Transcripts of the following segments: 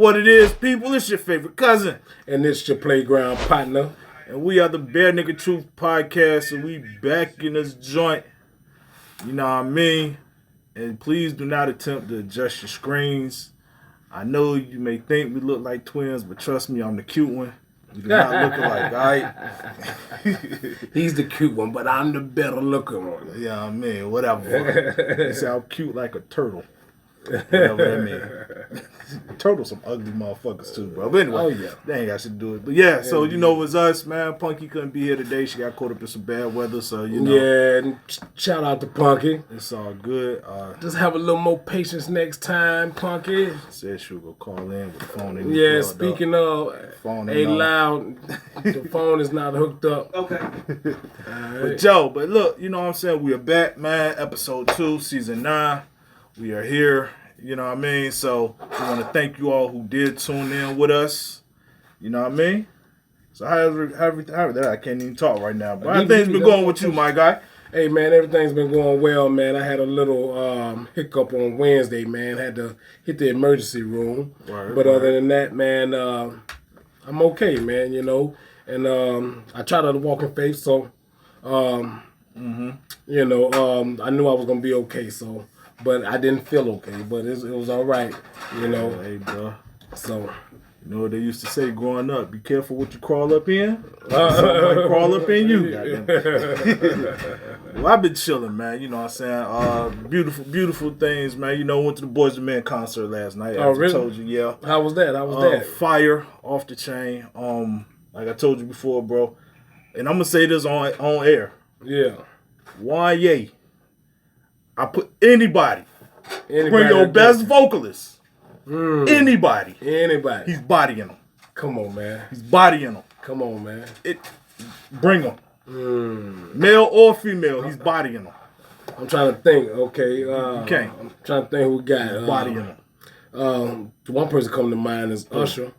What it is, people, it's your favorite cousin. And it's your playground partner. And we are the Bare Nigga Truth Podcast, and we back in this joint. You know what I mean? And please do not attempt to adjust your screens. I know you may think we look like twins, but trust me, I'm the cute one. We do not look alike, alright? He's the cute one, but I'm the better looking one. Yeah, I mean, whatever. You sound cute like a turtle. Whatever that means. Turtles some ugly motherfuckers too, bro. But anyway, they ain't got shit to do it. But yeah, so you know it was us, man. Punky couldn't be here today. She got caught up in some bad weather, so you know. Yeah, and shout out to Punky. It's all good. Just have a little more patience next time, Punky. Said she was gonna call in with the phone in. Yeah, speaking of, phone loud. The phone is not hooked up. Okay. Right. But look, you know what I'm saying? We are back, man. Episode 2, season 9. We are here, you know what I mean? So, we want to thank you all who did tune in with us. You know what I mean? So, how I can't even talk right now. But how things been going with you, my guy? Hey, man, everything's been going well, man. I had a little hiccup on Wednesday, man. Had to hit the emergency room. But other than that, man, I'm okay, man, you know. And I try to walk in faith, so, you know, I knew I was going to be okay, so. But I didn't feel okay, but it was all right, you know. Hey, bro. So, you know what they used to say growing up? Be careful what you crawl up in. Something might crawl up in you. Well, I've been chilling, man. You know what I'm saying? Beautiful things, man. You know, went to the Boys and Men concert last night. Oh, really? I told you, yeah. How was that? Fire, off the chain. Like I told you before, bro. And I'm gonna say this on air. Yeah. Wanye. I put anybody. Bring your best vocalist. Anybody. He's bodying them. Come on, man. He's bodying them. Come on, man. Bring them. Male or female, he's bodying them. I'm trying to think. Okay. Okay. I'm trying to think who we got. Bodying them. One person coming to mind is Usher.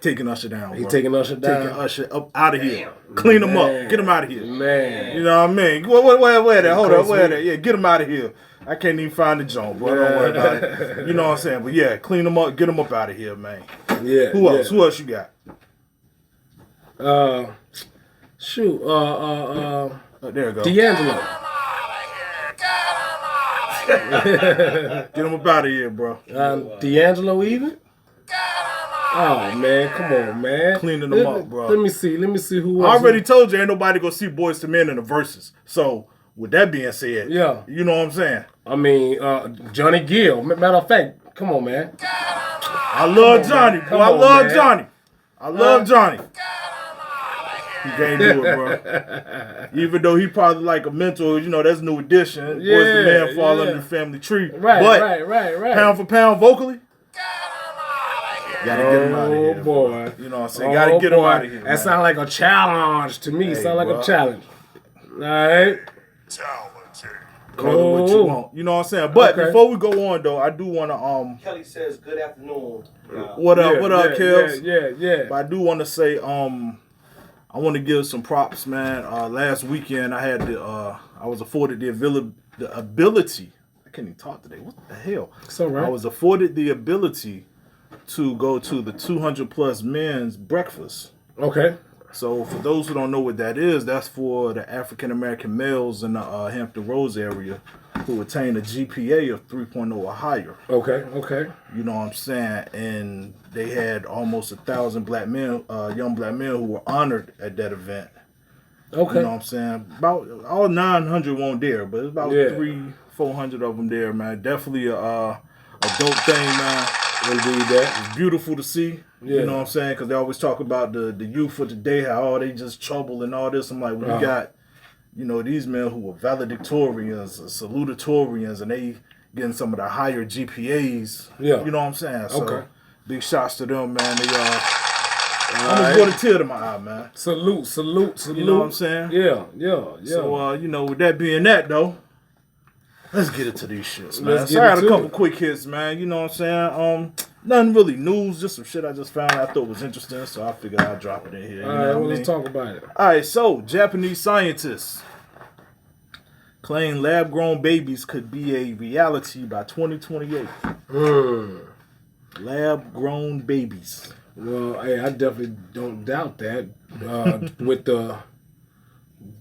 Taking Usher down. He's taking Usher down. Taking Usher up out of here. Clean him up. Get him out of here. Man. You know what I mean? Where that? Hold up. Where that? Yeah, get him out of here. I can't even find the joint, bro. Don't worry about it. You know what I'm saying? But yeah, clean him up. Get him up out of here, man. Yeah. Who else? Who else you got? Shoot. There you go. D'Angelo. Get him up out of here, bro. D'Angelo even? Oh, man, come on, man. Cleaning them up, bro. Let me see who else. I already told you ain't nobody gonna see Boys to Men in the verses. So, with that being said, yeah, you know what I'm saying? I mean, Johnny Gill. Matter of fact, come on, man. I love Johnny. I love Johnny. I love Johnny. He can't do it, bro. Even though he probably like a mentor, you know, that's New Edition. Yeah, Boys to Men fall under the family tree. Right, but right. Pound for pound vocally, gotta get him out of here. Oh, boy. You know what I'm saying? Gotta get him out of here. That sounds like a challenge to me. Hey, sound like a challenge. All right. Call it what you want. You know what I'm saying? But before we go on, though, I do want to... Kelly says, good afternoon. What up, Kels? Yeah. But I do want to say, I want to give some props, man. Last weekend, I had I was afforded the ability. I can't even talk today. What the hell? It's all right. I was afforded the ability to go to the 200 plus men's breakfast. Okay. So for those who don't know what that is, that's for the African American males in the Hampton Roads area who attain a GPA of 3.0 or higher. Okay. You know what I'm saying? And they had almost 1,000 black men, young black men who were honored at that event. Okay. You know what I'm saying? About all 900 weren't there, but it's about 300-400 of them there, man. Definitely a dope thing, man. Indeed, that. It's beautiful to see. Yeah. You know what I'm saying? Because they always talk about the youth of today, how they just trouble and all this. I'm like, we got, you know, these men who were valedictorians, salutatorians, and they getting some of the higher GPAs. Yeah. You know what I'm saying? So, big shots to them, man. They almost brought a tear to my eye, man. Salute. You know what I'm saying? Yeah. So, you know, with that being that, though, let's get into these shits, man. So I had a couple quick hits, man. You know what I'm saying? Nothing really news, just some shit I just found I thought was interesting, so I figured I'd drop it in here. All right, let's talk about it. All right, so Japanese scientists claim lab-grown babies could be a reality by 2028. Lab-grown babies. Well, hey, I definitely don't doubt that. With the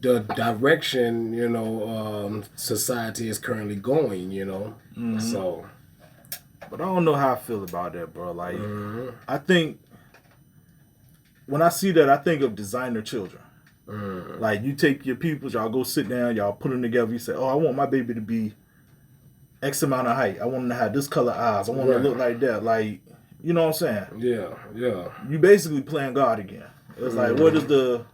direction, society is currently going, So. But I don't know how I feel about that, bro. Like, I think when I see that, I think of designer children. Like, you take your peoples, y'all go sit down, y'all put them together. You say, oh, I want my baby to be X amount of height. I want him to have this color eyes. I want him to look like that. Like, you know what I'm saying? Yeah. You basically playing God again. It's like, what is the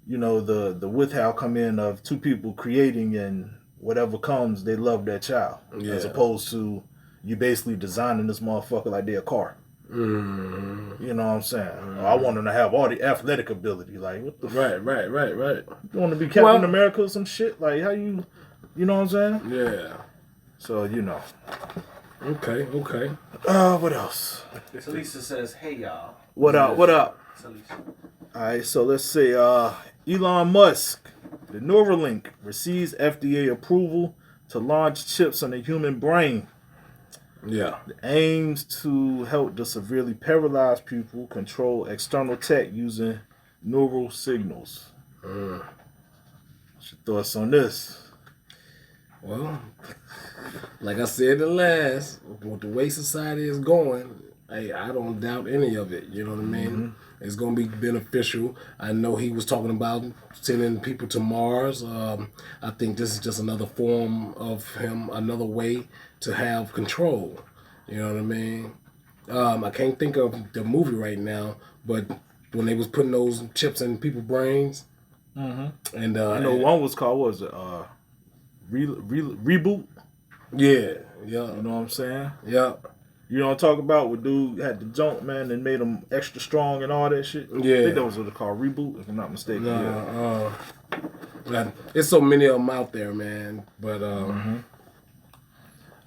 withheld come in of two people creating, and whatever comes, they love their child. Yeah. As opposed to you basically designing this motherfucker like they're a car. You know what I'm saying? I want them to have all the athletic ability. Like, what the Right. You want to be Captain America or some shit? Like, how you know what I'm saying? Yeah. So, Okay. What else? Talisa says, hey, y'all. What up? Talisa. All right, so let's say Elon Musk, the Neuralink, receives FDA approval to launch chips on the human brain. Yeah. It aims to help the severely paralyzed people control external tech using neural signals. What's your thoughts on this? Well, like I said with the way society is going, hey, I don't doubt any of it. You know what I mean? It's going to be beneficial. I know he was talking about sending people to Mars. I think this is just another form of him, another way to have control. You know what I mean? I can't think of the movie right now, but when they was putting those chips in people's brains, and I know one was called, what was it? Reboot. Yeah. You know what I'm saying? Yeah. You know what I'm talking about? Where dude had the jump, man, and made him extra strong and all that shit. Yeah. I think that was what they called, Reboot, if I'm not mistaken. It's so many of them out there, man. But I'm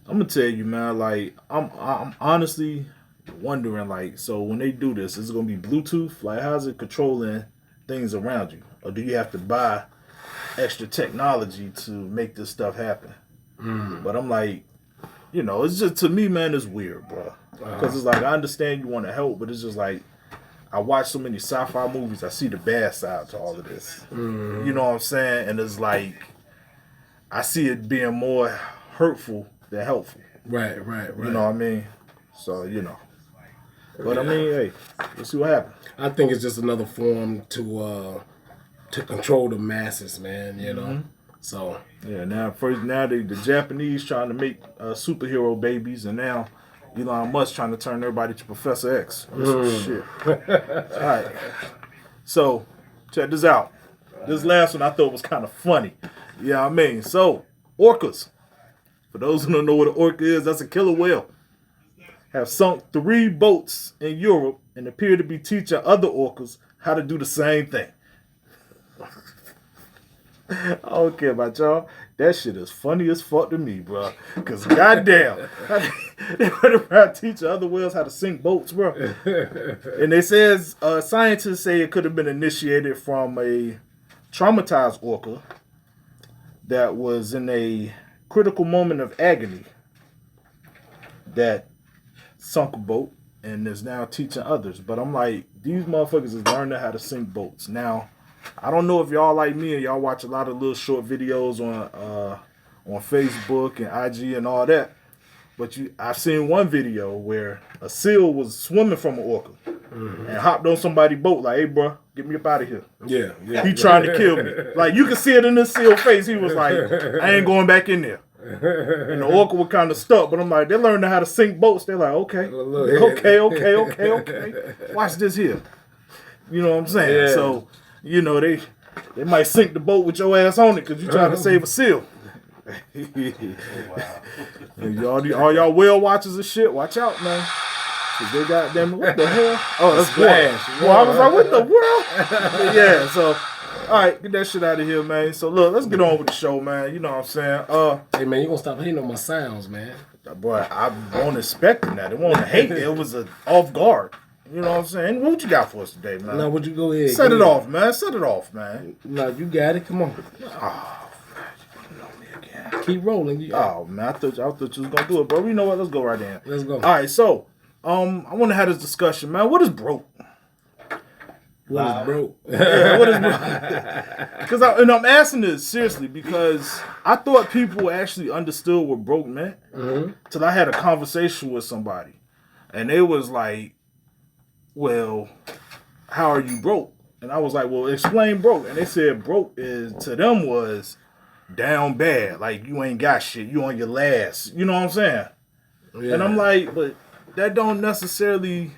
gonna tell you, man. Like, I'm honestly wondering, like, so when they do this, is it gonna be Bluetooth? Like, how's it controlling things around you, or do you have to buy extra technology to make this stuff happen? But I'm like, it's just, to me, man, it's weird, bro. Because it's like, I understand you want to help, but it's just like, I watch so many sci-fi movies, I see the bad side to all of this. You know what I'm saying? And it's like, I see it being more hurtful than helpful. Right. You know what I mean? So, But I mean, hey, we'll see what happens. I think it's just another form to control the masses, man, So yeah, now the Japanese trying to make superhero babies, and now Elon Musk trying to turn everybody to Professor X. Shit. All right. So, check this out. This last one I thought was kind of funny. Yeah, I mean, so orcas. For those who don't know what an orca is, that's a killer whale. Have sunk 3 boats in Europe and appear to be teaching other orcas how to do the same thing. I don't care about y'all. That shit is funny as fuck to me, bro. Because goddamn, they went around teaching other whales how to sink boats, bro. And it says scientists say it could have been initiated from a traumatized orca that was in a critical moment of agony that sunk a boat and is now teaching others. But I'm like, these motherfuckers is learning how to sink boats. Now, I don't know if y'all like me and y'all watch a lot of little short videos on Facebook and IG and all that. But I've seen one video where a seal was swimming from an orca and hopped on somebody's boat like, hey, bro, get me up out of here. Yeah. He trying to kill me. Like, you can see it in this seal face. He was like, I ain't going back in there. And the orca was kind of stuck, but I'm like, they're learning how to sink boats. They're like, okay. Watch this here. You know what I'm saying? Yeah. So, they might sink the boat with your ass on it because you trying to save a seal. All y'all whale watchers and shit, watch out, man. Cause they goddamn, what the hell? Oh, that's Flash. Well, I was like, what the world? Yeah, so, all right, get that shit out of here, man. So, look, let's get on with the show, man. You know what I'm saying? Hey, man, you gonna stop hating on my sounds, man. Boy, I wasn't expecting that. It wasn't hate. It was an off guard. You know what I'm saying? What you got for us today, man? No, would you go ahead? Set it off, man. Set it off, man. No, you got it. Come on. Oh, you know me again. Keep rolling. Oh, man, I thought you was gonna do it, bro. You know what? Let's go right in. Let's go. All right, so I want to have this discussion, man. What is broke? What is broke? Yeah, what is broke? Because I'm asking this seriously because I thought people actually understood what broke meant. Till I had a conversation with somebody, and they was like, "Well, how are you broke?" And I was like, "Well, explain broke." And they said broke is to them was down bad, like you ain't got shit, you on your last. You know what I'm saying? Yeah. And I'm like, but that don't necessarily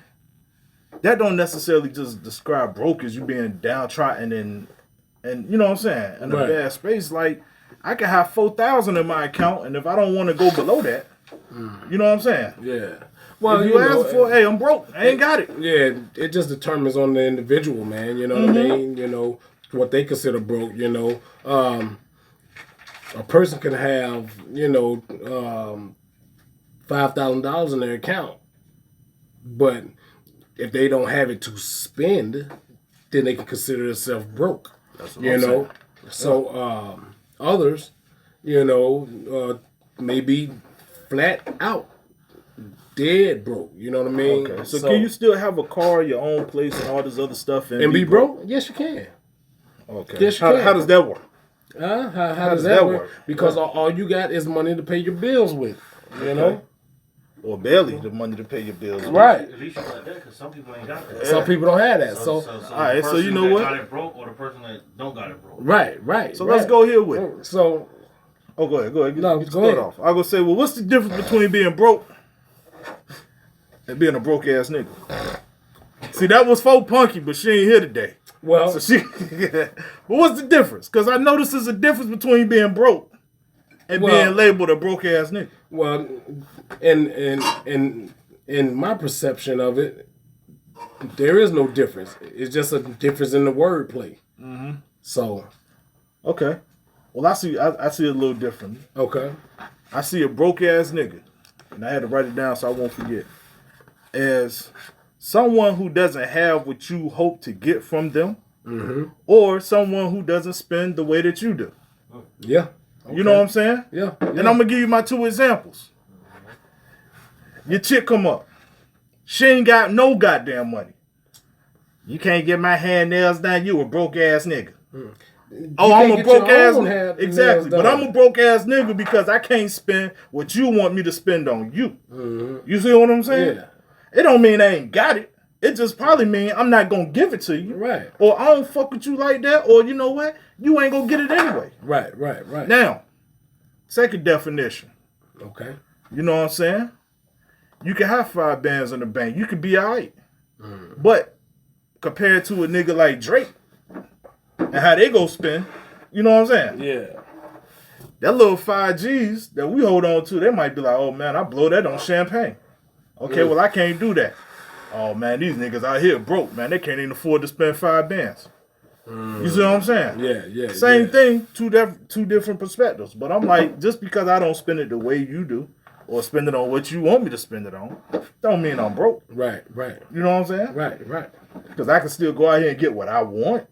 just describe broke as you being downtrodden and you know what I'm saying, in a bad space. Like I can have 4,000 in my account, and if I don't want to go below that, you know what I'm saying? Yeah. Well, if you ask for, hey, I'm broke, I ain't got it. Yeah, it just determines on the individual, man. You know what I mean? You know what they consider broke. You know, a person can have $5,000 in their account, but if they don't have it to spend, then they can consider themselves broke. That's what I'm saying. So others, may be flat out dead broke. You know what I mean? Okay. So can you still have a car, your own place, and all this other stuff, and be broke? Yes, you can. Okay. Yes, you can. How does that work? How does that work? Because all you got is money to pay your bills with. You know. Or barely the money to pay your bills. Right. At least you got that, because some people ain't got that. Yeah. Some people don't have that. So all right. So you know what? Got it broke, or the person that don't got it broke. Right. So let's go here with it. So. Oh, go ahead. Go ahead. Off. I'm gonna say, well, what's the difference between being broke and being a broke ass nigga? See, that was faux punky, but she ain't here today. Well, so but what's the difference? Because I noticed there's a difference between being broke and being labeled a broke ass nigga. Well, in my perception of it, there is no difference. It's just a difference in the wordplay. So, okay. Well, I see it a little differently. Okay. I see a broke ass nigga, and I had to write it down so I won't forget, as someone who doesn't have what you hope to get from them, or someone who doesn't spend the way that you do. Yeah. Okay. You know what I'm saying? Yeah. And I'm gonna give you my two examples. Your chick come up. She ain't got no goddamn money. You can't get my hand nails done. You a broke ass nigga. Oh, I'm a broke ass nigga. Exactly. But I'm a broke ass nigga because I can't spend what you want me to spend on you. You see what I'm saying? Yeah. It don't mean I ain't got it. It just probably mean I'm not gonna give it to you. Right. Or I don't fuck with you like that. Or you know what? You ain't gonna get it anyway. Right. Now, second definition. Okay. You know what I'm saying? You can have 5 bands in the bank. You could be all right. But compared to a nigga like Drake and how they go spend, you know what I'm saying? Yeah. That little 5 G's that we hold on to, they might be like, oh man, I blow that on champagne. Okay, well I can't do that. Oh man, these niggas out here broke, man. They can't even afford to spend 5 bands. You see what I'm saying? Yeah. Same thing, two different perspectives. But I'm like, just because I don't spend it the way you do, or spend it on what you want me to spend it on, don't mean I'm broke. Right. You know what I'm saying? Right. Because I can still go out here and get what I want.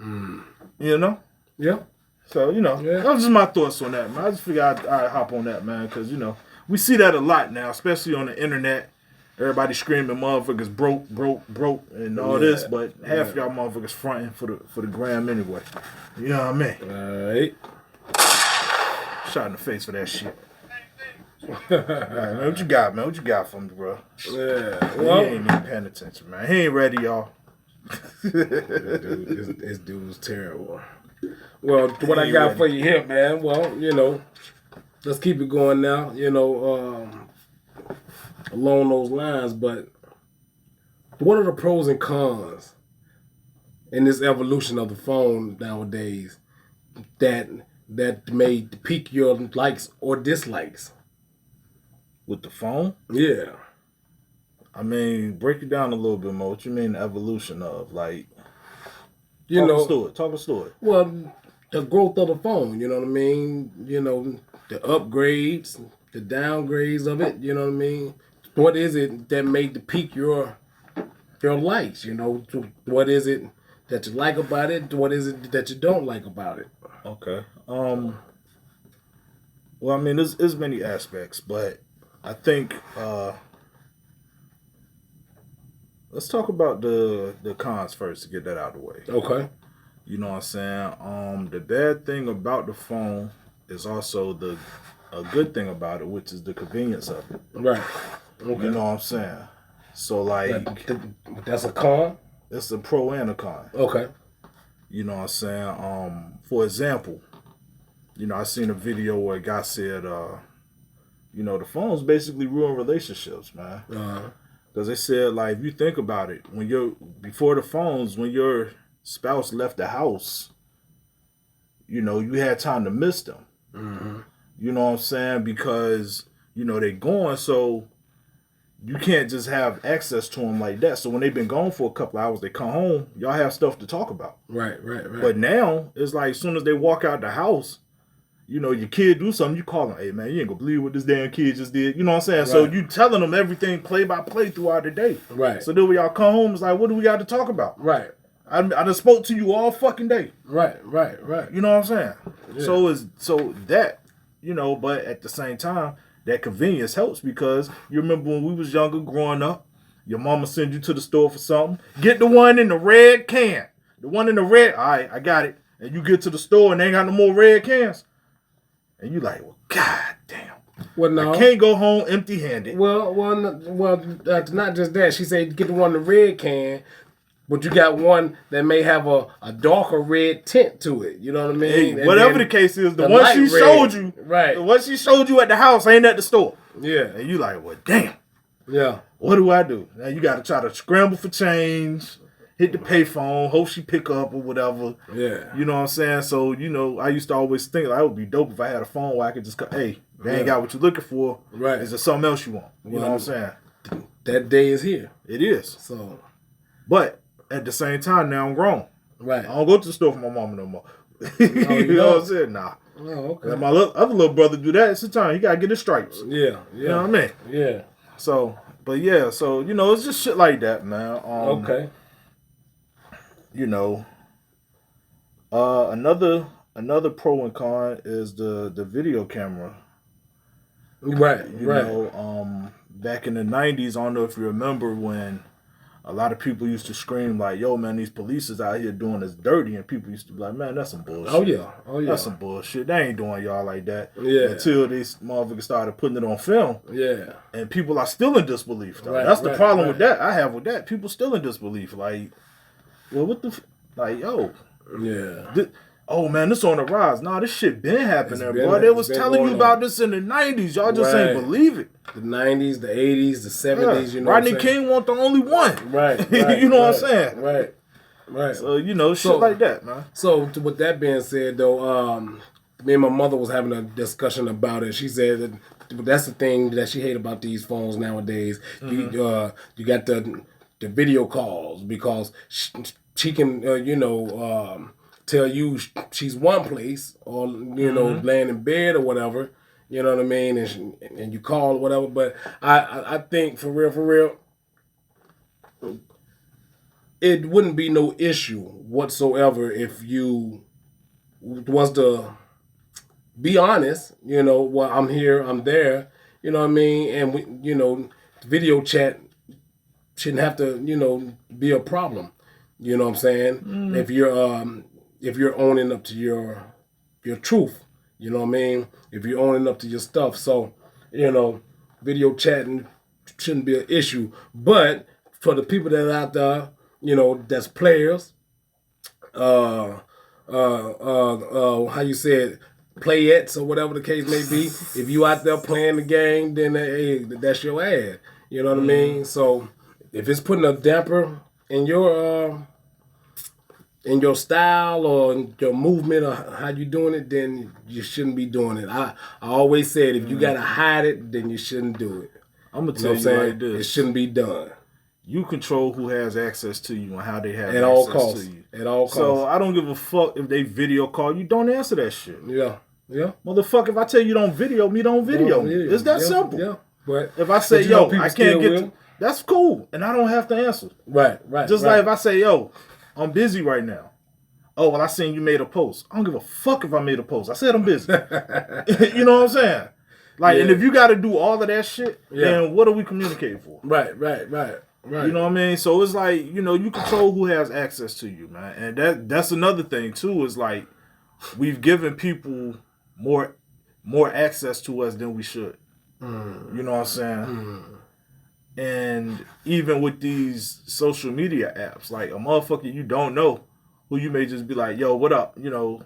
You know? Yeah. So, that was just my thoughts on that, man. I just figured I'd hop on that, man, because, we see that a lot now, especially on the internet. Everybody screaming motherfuckers broke, and all this, but half y'all motherfuckers fronting for the gram anyway. You know what I mean? All right. Shot in the face for that shit. All right, man, what you got, man? What you got for me, bro? Yeah. Well, he ain't even paying attention, man. He ain't ready, y'all. This dude was terrible. Well, what I got for you here, man, well, let's keep it going now, along those lines, but what are the pros and cons in this evolution of the phone nowadays that may pique your likes or dislikes? With the phone? Yeah. I mean, break it down a little bit more. What you mean the evolution of? Like, talk us through it. Well, the growth of the phone, you know what I mean? The upgrades, the downgrades of it, you know what I mean? What is it that made to pique your likes, What is it that you like about it? What is it that you don't like about it? Okay. Well, I mean, there's many aspects, but I think let's talk about the cons first to get that out of the way. Okay. You know what I'm saying? The bad thing about the phone is also a good thing about it, which is the convenience of it. Right. Okay. You know what I'm saying? So like that's a con? It's a pro and a con. Okay. You know what I'm saying? For example, you know, I seen a video where a guy said, you know, the phones basically ruin relationships, man. Because they said, like, if you think about it, before the phones, when your spouse left the house, you know, you had time to miss them. Mm-hmm. You know what I'm saying? Because, you know, they gone, so you can't just have access to them like that. So when they've been gone for a couple hours, they come home, y'all have stuff to talk about. Right. But now, it's like as soon as they walk out the house, you know, your kid do something, you call them, hey, man, you ain't gonna believe what this damn kid just did. You know what I'm saying? Right. So you telling them everything play by play throughout the day. Right. So then when y'all come home, it's like, what do we got to talk about? Right. I done spoke to you all fucking day. Right. You know what I'm saying? Yeah. So that, you know, but at the same time, that convenience helps because you remember when we was younger growing up, your mama send you to the store for something. Get the one in the red can. The one in the red, all right, I got it. And you get to the store and they ain't got no more red cans. And you like, well, god damn. Well, no. I can't go home empty-handed. Well, not just that. She said get the one in the red can, but you got one that may have a darker red tint to it. You know what I mean? Hey, whatever the case is, the one she showed you, right? The one she showed you at the house ain't at the store. Yeah. And you like, well, damn. Yeah. What do I do? Now you got to try to scramble for change, hit the payphone, hope she pick up or whatever. Yeah. You know what I'm saying? So, you know, I used to always think like, it would be dope if I had a phone where I could just go, hey, they ain't got what you're looking for. Right. Is there something else you want? You know what I'm saying? That day is here. It is. So. But at the same time, now I'm grown. Right. I don't go to the store for my mama no more. You know what I'm saying? Nah. Oh, okay. Let my other little brother do that. It's the time. He got to get his stripes. Yeah. You know what I mean? Yeah. So, but yeah, so, you know, it's just shit like that, man. Okay. You know, another pro and con is the video camera. Right. You know, back in the 90s, I don't know if you remember when a lot of people used to scream like, yo, man, these police is out here doing us dirty. And people used to be like, man, that's some bullshit. Oh, yeah. That's some bullshit. They ain't doing y'all like that. Yeah. Until these motherfuckers started putting it on film. Yeah. And people are still in disbelief, though. Right, That's the problem with that. I have with that. People still in disbelief. Like, well, what the... like, yo. Yeah. Oh, man, this on the rise. Nah, this shit been happening, boy. They was telling you about this in the 90s. Y'all just ain't believe it. The 90s, the 80s, the 70s, you know Rodney King wasn't the only one. Right. You know what I'm saying? Right. So, you know, shit like that, man. So, with that being said, though, me and my mother was having a discussion about it. She said that that's the thing that she hate about these phones nowadays. Mm-hmm. You got the video calls because she can, tell you she's one place or, you know, laying in bed or whatever. You know what I mean? And you call or whatever. But I think, for real, it wouldn't be no issue whatsoever if you was to be honest, you know, well, I'm here, I'm there, you know what I mean? And, we, you know, video chat shouldn't have to, you know, be a problem. You know what I'm saying? If you're owning up to your truth, you know what I mean? If you're owning up to your stuff. So, you know, video chatting shouldn't be an issue. But for the people that are out there, you know, that's players, how you said, playettes or whatever the case may be. If you out there playing the game, then hey, that's your ad. You know what I mean? So if it's putting a damper in your style or in your movement or how you doing it, then you shouldn't be doing it. I always said if you gotta hide it, then you shouldn't do it. I'm gonna tell you like this: it shouldn't be done. You control who has access to you and how they have at access all costs. to you. At all costs. So I don't give a fuck if they video call you. Don't answer that shit. Yeah. Motherfucker, if I tell you don't video me, don't video me. It's that simple. Yeah. But if I say, yo, I can't get to, that's cool. And I don't have to answer. Right. Just like if I say, yo, I'm busy right now. Oh, well, I seen you made a post. I don't give a fuck if I made a post. I said I'm busy. You know what I'm saying? Like, and if you got to do all of that shit, then what are we communicating for? Right. Right. You know what I mean? So it's like, you know, you control who has access to you, man. And that's another thing too, is like we've given people more access to us than we should. You know what I'm saying? And even with these social media apps, like a motherfucker you don't know, who you may just be like, yo, what up? You know,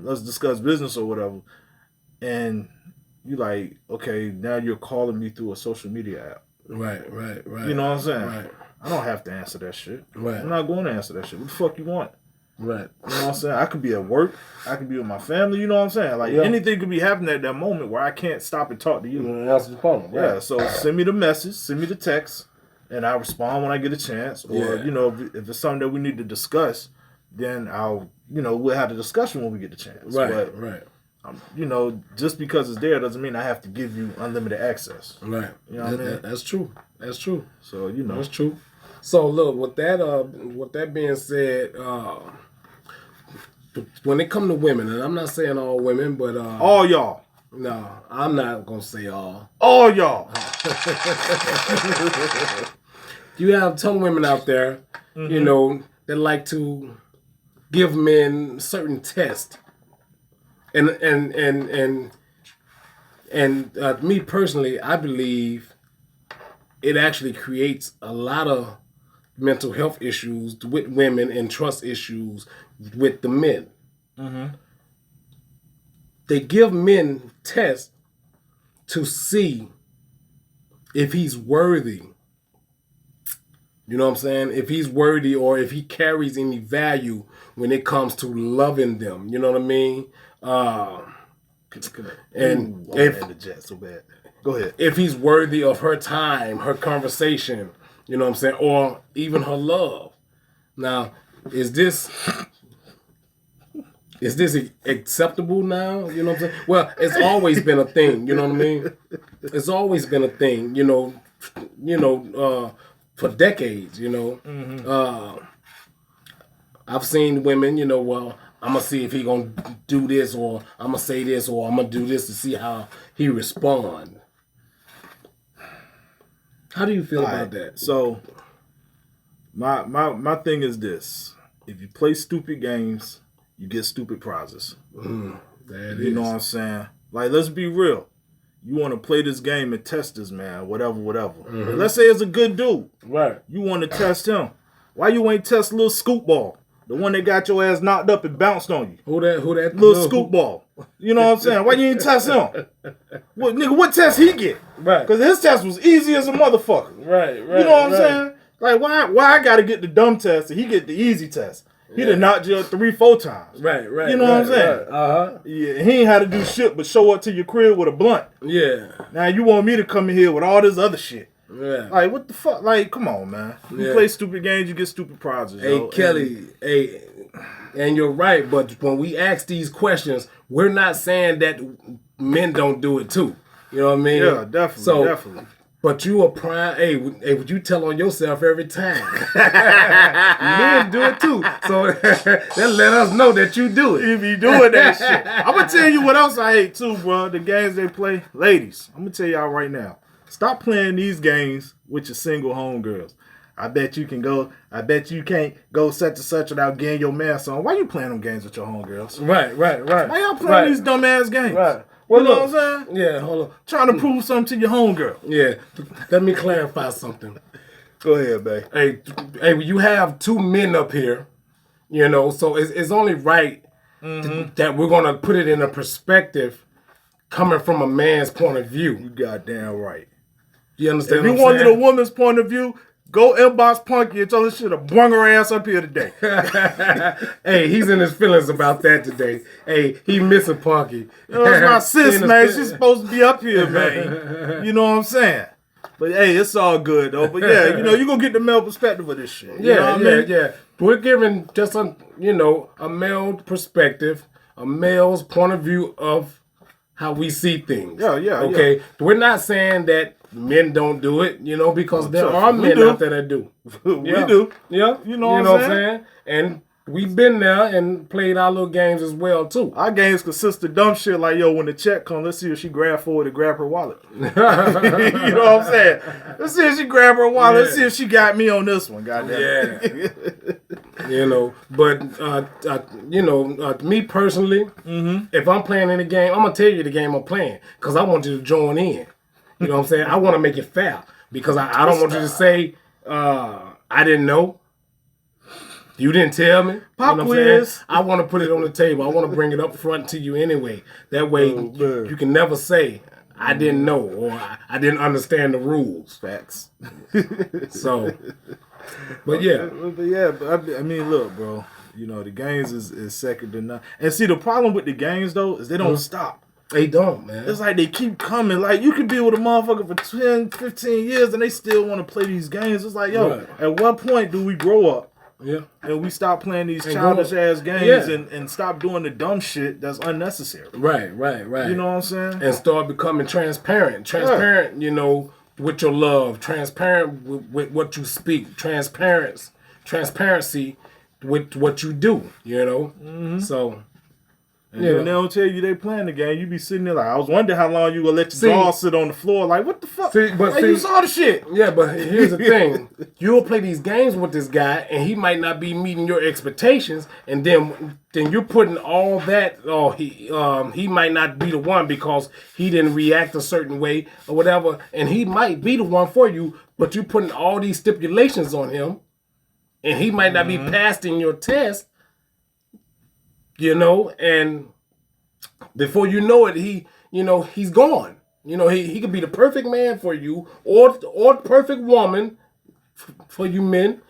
let's discuss business or whatever. And you like, okay, now you're calling me through a social media app. Right. You know what I'm saying? Right. I don't have to answer that shit. Right. I'm not going to answer that shit. What the fuck you want? Right. You know what I'm saying? I could be at work. I could be with my family. You know what I'm saying? Like anything could be happening at that moment where I can't stop and talk to you. Answer the phone. Right. Yeah. So send me the message. Send me the text, and I respond when I get a chance. Or you know, if it's something that we need to discuss, then we'll have the discussion when we get the chance. Right. But, right. You know, just because it's there doesn't mean I have to give you unlimited access. Right. You know what I mean? That's true. That's true. So you know, that's true. So look, with that being said, when it come to women, and I'm not saying all women, but all y'all. No, I'm not gonna say all. All y'all. You have some women out there, you know, that like to give men certain tests. And me personally, I believe it actually creates a lot of mental health issues with women and trust issues with the men. They give men tests to see if he's worthy. You know what I'm saying? If he's worthy or if he carries any value when it comes to loving them. You know what I mean? And if so bad. Go ahead. If he's worthy of her time, her conversation, you know what I'm saying, or even her love. Now, is this acceptable now? You know what I'm saying? Well, it's always been a thing. You know what I mean? It's always been a thing. For decades. You know, I've seen women. You know, well, I'm going to see if he going to do this, or I'm going to say this, or I'm going to do this to see how he respond. How do you feel about that? So, my thing is this. If you play stupid games, you get stupid prizes. You know what I'm saying? Like, let's be real. You want to play this game and test this man, whatever. Let's say it's a good dude. Right. You want to test him. Why you ain't test little scoop ball? The one that got your ass knocked up and bounced on you. Who that? Little scoop ball. You know what I'm saying? Why you ain't test him? What test he get? Right. Because his test was easy as a motherfucker. Right. You know what I'm saying? Like, why I got to get the dumb test and he get the easy test? He done knocked you up 3-4 times. Right. You know what I'm saying? Right. Yeah, he ain't had to do shit but show up to your crib with a blunt. Yeah. Now you want me to come in here with all this other shit. Yeah. Like, what the fuck? Like, come on, man. You play stupid games, you get stupid prizes. Hey, Kelly, and you're right, but when we ask these questions, we're not saying that men don't do it too. You know what I mean? Yeah, definitely. But you a prime. Hey, would you tell on yourself every time? Men do it too. So that let us know that you do it. You be doing that shit. I'm gonna tell you what else I hate too, bro. The games they play, ladies. I'm gonna tell y'all right now. Stop playing these games with your single homegirls. I bet you can't go such and such without getting your man on. Why you playing them games with your homegirls? Right. Why y'all playing these dumb ass games? Right. Well, you know what I'm saying? Yeah, hold on. Trying to prove something to your homegirl. Yeah. Let me clarify something. Go ahead, babe. Hey, you have two men up here, you know, so it's only right that we're going to put it in a perspective coming from a man's point of view. You goddamn right. You understand what I'm saying? If you wanted a woman's point of view, go inbox Punky and tell her should have brung her ass up here today. Hey, he's in his feelings about that today. Hey, he missing Punky. You know, it's my sis, man. She's supposed to be up here, man. You know what I'm saying? But hey, it's all good though. But yeah, you know, you're gonna get the male perspective of this shit. You know what I mean? Yeah. We're giving just a male perspective, a male's point of view of how we see things. Yeah. Okay. We're not saying that men don't do it, you know, because there are men out there that do. We do. Yeah. You know what I'm saying? And we've been there and played our little games as well too. Our games consist of dumb shit like, yo, when the check comes, let's see if she grab forward and grab her wallet. You know what I'm saying? Let's see if she grab her wallet. Let's see if she got me on this one. Goddamn. Yeah. But me personally, if I'm playing in the game, I'm gonna tell you the game I'm playing because I want you to join in. You know what I'm saying? I want to make it fair because I don't want you to say I didn't know. You didn't tell me. Pop quiz. I want to put it on the table. I want to bring it up front to you anyway. That way you can never say I didn't know or I didn't understand the rules. Facts. So, but yeah. I mean, look, bro. You know, the games is second to none. And see, the problem with the games, though, is they don't stop. They don't, man. It's like they keep coming. Like, you could be with a motherfucker for 10, 15 years and they still want to play these games. It's like, yo, at what point do we grow up? Yeah. And we stop playing these childish ass games and stop doing the dumb shit that's unnecessary. Right. You know what I'm saying? And start becoming transparent. Transparent, with your love. Transparent with what you speak. Transparency with what you do, So, and then they don't tell you they playing the game. You be sitting there like, I was wondering how long you gonna let your jaw sit on the floor. Like, what the fuck? You saw the shit. Yeah, but here's the thing. You'll play these games with this guy, and he might not be meeting your expectations, and then you're putting all that, he might not be the one because he didn't react a certain way or whatever, and he might be the one for you, but you're putting all these stipulations on him, and he might not be passing your test, and before you know it, he's gone. He could be the perfect man for you or the perfect woman for you men,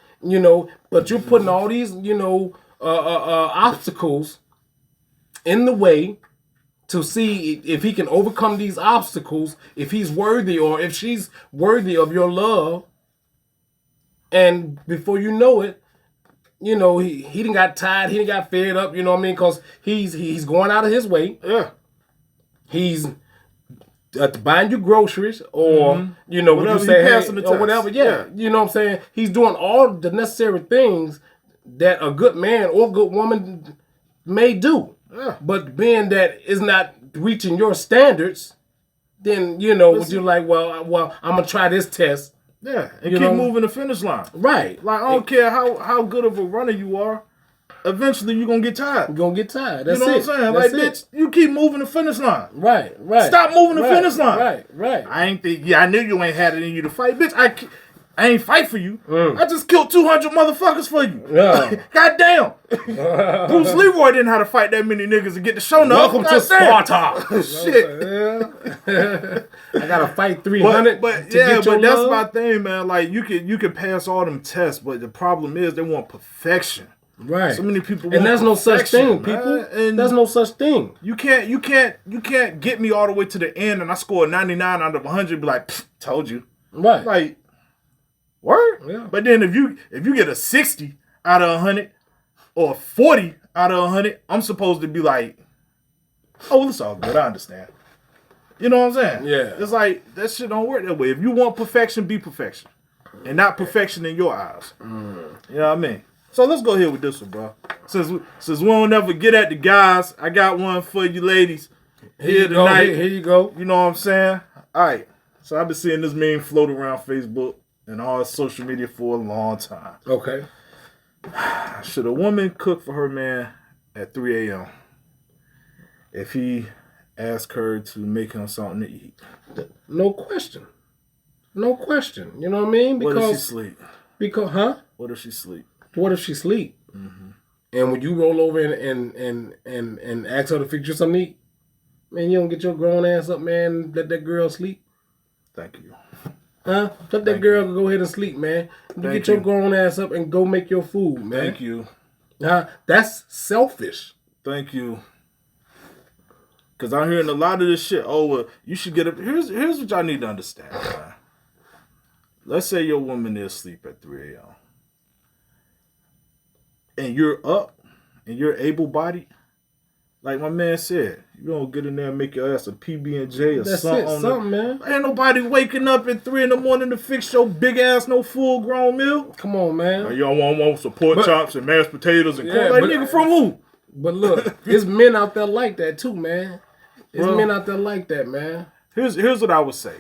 but you're putting all these, obstacles in the way to see if he can overcome these obstacles, if he's worthy or if she's worthy of your love. And before you know it, he done got tired, he done got fed up, because he's going out of his way. Yeah. He's buying you groceries or, what you say, or whatever. Yeah. You know what I'm saying? He's doing all the necessary things that a good man or good woman may do. Yeah. But being that is not reaching your standards, then, you're like, well, I'm going to try this test. Yeah, and keep moving the finish line. Right. Like, I don't care how good of a runner you are, eventually you're going to get tired. You're going to get tired. That's what I'm saying? Like, bitch, you keep moving the finish line. Right. Stop moving the finish line. Right. I knew you ain't had it in you to fight. Bitch, I ain't fight for you. I just killed 200 motherfuckers for you. Yeah. Goddamn. Bruce Leroy didn't have to fight that many niggas to get the show now. Welcome to Sparta. Shit. I gotta fight 300 but to get your that's love. my thing, man. Like, you can pass all them tests, but the problem is they want perfection. Right. So many people want and there's no such thing, man. people. And there's no such thing. You can't get me all the way to the end and I score 99 out of 100 be like, told you. Right. Like, word? Yeah. But then if you get a 60 out of 100 or 40 out of 100, I'm supposed to be like, oh, well, it's all good. I understand. You know what I'm saying? Yeah. It's like, that shit don't work that way. If you want perfection, be perfection. And not perfection in your eyes. You know what I mean? So let's go here with this one, bro. Since we don't ever get at the guys, I got one for you ladies here tonight. Here you go. You know what I'm saying? All right. So I've been seeing this meme float around Facebook and all social media for a long time. Okay. Should a woman cook for her man at 3 a.m. if he asks her to make him something to eat? No question. No question. You know what I mean? Because, what if she sleep? What if she sleep? Mm-hmm. And when you roll over and ask her to fix you something to eat, man, you don't get your grown ass up, man. Let that girl sleep. Thank you. Huh? Let that girl go ahead and sleep, man. Get your grown ass up and go make your food, man. Thank you. That's selfish. Thank you. Because I'm hearing a lot of this shit. Oh, well, you should get up. Here's what y'all need to understand, man. Let's say your woman is asleep at 3 a.m. and you're up and you're able-bodied. like my man said, you don't get in there and make your ass a PB&J or That's something. it, something, man. Ain't nobody waking up at 3 a.m. to fix your big ass no full grown meal. Come on, man. Like, y'all want some pork chops and mashed potatoes and corn. Like, nigga, from who? But look, there's men out there like that too, man. There's men out there like that, man. Here's what I would say.